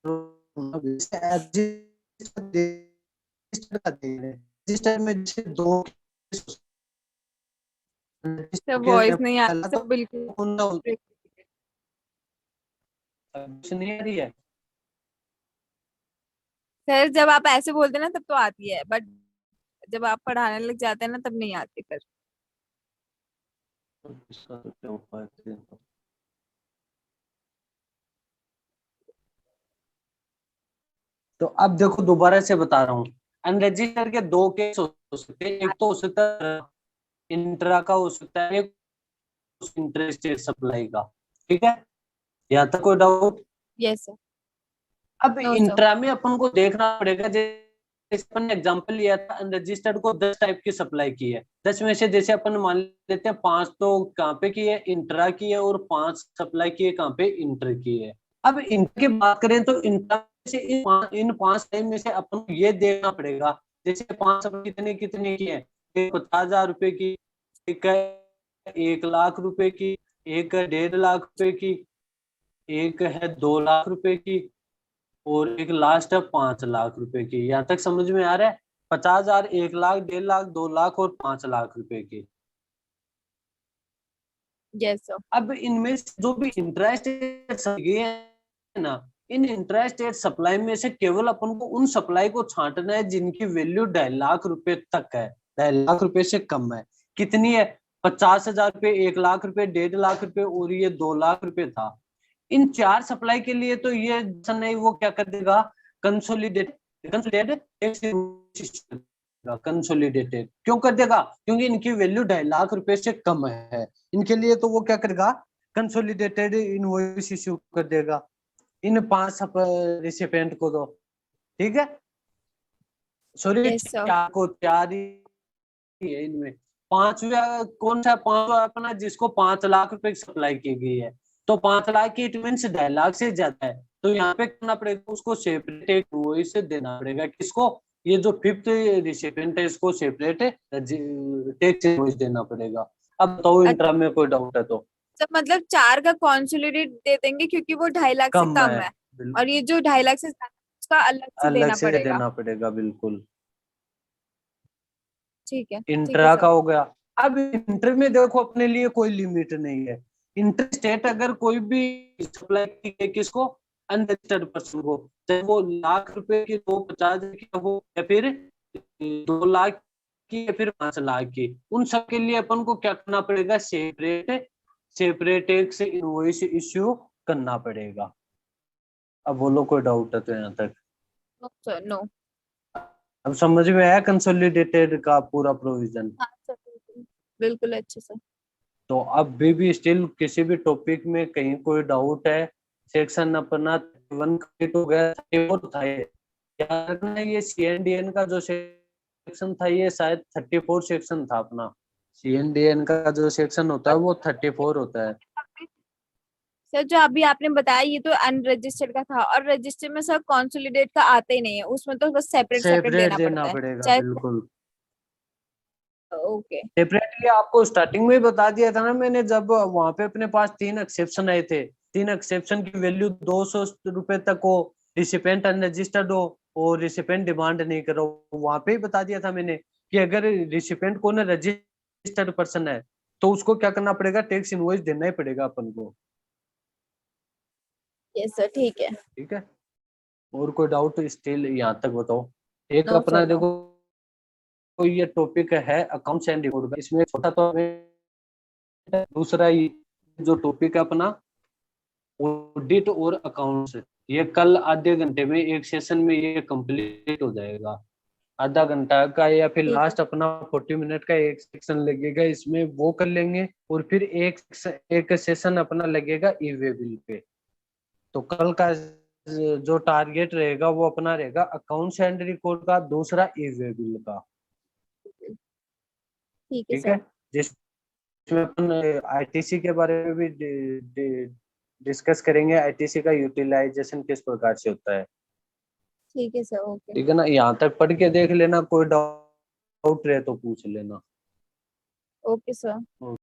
तो रजिस्टर का दे रहे हैं। रजिस्टर में जैसे दो रहा। रजिस्टर सर के वॉइस नहीं आ पहला रही तो सर, बिल्कुल। नहीं आ रही है। सर जब आप ऐसे बोलते हैं ना तब तो आती है, बट जब आप पढ़ाने लग जाते हैं ना तब नहीं आती फिर। इसका तो क्या उपाय है? तो अब देखो दोबारा से बता रहा हूँ, अनरजिस्टर के दो केस हो सकते हैं, एक तो हो सकता है इंट्रा का, हो सकता है एक इंटरेस्टेड सप्लाई का। ठीक है, यहाँ तक कोई डाउट? Yes sir. अब नो सर। इंट्रा में अपन को देखना पड़ेगा, जैसे अपन ने एग्जांपल लिया था, अनरजिस्टर्ड को 10 टाइप की सप्लाई की है, 10 में से जैसे अपन मान लेते हैं 5 तो कहाँ पे की है, इंट्रा की है, और 5 सप्लाई की है कहाँ पे, इंटर की है। अब इंटर की बात करें तो इंट्रा में से इन 5 टाइप में से अपन को ये देखना पड़ेगा, जैसे 5 सप्लाई कितने कितने की है, एक 50,000 रुपए की, एक है 1 लाख रुपए की, एक है 1.5 लाख रुपए की, एक है 2 लाख रुपए की, और एक लास्ट है 5 लाख रुपए की। यहाँ तक समझ में आ रहा है? 50,000, 1 लाख, 1.5 लाख, 2 लाख और 5 लाख रुपए की। Yes sir. अब इनमें से जो भी इंटरेस्ट है ना, इन इंटरेस्ट सप्लाई में से केवल अपन को उन सप्लाई को छांटना है जिनकी वैल्यू 2.5 लाख रुपए तक है, 2.5 लाख रुपए से कम है। कितनी है? 50,000 रुपए, 1 लाख रुपए, 1.5 लाख रुपए, और ये 2 लाख रुपए था। इन 4 सप्लाई के लिए तो ये नहीं, वो क्या कर देगा, कंसोलिडेट कंसोलिडेटेड कंसोलिडेटेड क्यों कर देगा? क्योंकि इनकी वैल्यू 2.5 लाख रुपए से कम है, इनके लिए तो वो क्या करेगा, कंसोलिडेटेड इनवॉइस इश्यू कर देगा इन 5 रिसिपेंट को। तो ठीक है, सॉरी यस सर। 4 को, 4 ही है इनमें। पांचवा कौन सा? पांचवा अपना जिसको 5 लाख रुपए की सप्लाई की गई है, तो 5 लाख की इट मीन 2.5 लाख से ज्यादा है, तो यहाँ पे करना पड़ेगा उसको सेपरेट एक वॉइस देना पड़ेगा। किसको? ये जो 5th रिसिपेंट है इसको सेपरेट टैक्स इनवॉइस देना पड़ेगा। अब बताओ इंट्रा में कोई डाउट है तो? सर मतलब 4 का कंसोलिडेट दे देंगे क्योंकि वो 2.5 लाख से कम है, कम है, और ये जो 2.5 लाख से ज्यादा है, उसका अलग से अलग देना से पड़ेगा। देना पड़ेगा, बिल्कुल। ठीक है इंट्रा का सर। हो गया। अब इंटर में देखो अपने लिए कोई लिमिट नहीं है, इंटर स्टेट अगर कोई भी सप्लाई की है किसको, अनरजिस्टर्ड पर्सन को, चाहे वो 1 लाख रुपए की हो, 50,000 की हो, या फिर 2 लाख की, या फिर 5 लाख की, उन सब के लिए अपन को क्या करना पड़ेगा, सेपरेट सेपरेट एक से इनवॉइस इश्यू करना पड़ेगा। अब बोलो कोई डाउट है तो यहाँ तक? No sir, no. अब समझ में आया कंसोलिडेटेड का पूरा प्रोविजन? हाँ सर, बिल्कुल बिल्कुल अच्छे से। तो अब भी स्टिल किसी भी टॉपिक में कहीं कोई डाउट है, सेक्शन अपना 1 कंप्लीट हो गया, 34 था ये, याद रखना है, ये CNDN का जो सेक्शन था ये शायद 34 सेक्शन था अपना। CNDN का जो सेक्शन होता है वो 34 होता है। सर जो अभी आपने बताया ये तो अनरजिस्टर्ड का था, और रजिस्टर में सर कंसोलिडेट का आता ही नहीं है, उसमें तो बस सेपरेट सेपरेट सेपरेट देना देना पड़ता है पड़ेगा, चाहे। बिल्कुल। ओके। सेपरेटली आपको स्टार्टिंग में ही बता दिया था ना मैंने, जब वहां पे अपने पास 3 एक्सेप्शन आए थे, 3 एक्सेप्शन की वैल्यू 200 रुपए तक हो, रिसिपेंट अनरजिस्टर्ड हो, और रिसिपेंट डिमांड नहीं कर रहा, वहां पे ही बता दिया था मैंने कि अगर रिसिपेंट को ना रजिस्टर्ड पर्सन है तो उसको क्या करना पड़ेगा, टैक्स इनवॉइस देना ही पड़ेगा अपन को। यस सर, ठीक है। ठीक है, और कोई डाउट स्टिल यहाँ तक बताओ। एक नो अपना सर, नो। देखो, कोई ये टॉपिक है अकाउंट्स एंड रिकॉर्ड का, इसमें छोटा तो हमें, दूसरा ये जो टॉपिक है अपना ऑडिट और अकाउंट्स, ये कल आधे घंटे में एक सेशन में ये कंप्लीट हो जाएगा। आधा घंटा का या फिर ठीक है। लास्ट अपना 40 मिनट का एक सेक्शन लगेगा, इसमें वो कर लेंगे। और फिर एक सेशन अपना लगेगा ई वे बिल पे। तो कल का जो टारगेट रहेगा वो अपना रहेगा अकाउंट्स एंड रिकॉर्ड का, दूसरा ई वे बिल का। ठीक है ठीक है, सर। जिसमें अपन आईटीसी के बारे में भी डिस्कस करेंगे, आईटीसी का यूटिलाइजेशन किस प्रकार से होता है। ठीक है सर, ओके। ठीक है ना, यहाँ तक पढ़ के देख लेना, कोई डाउट रहे तो पूछ लेना। Okay sir.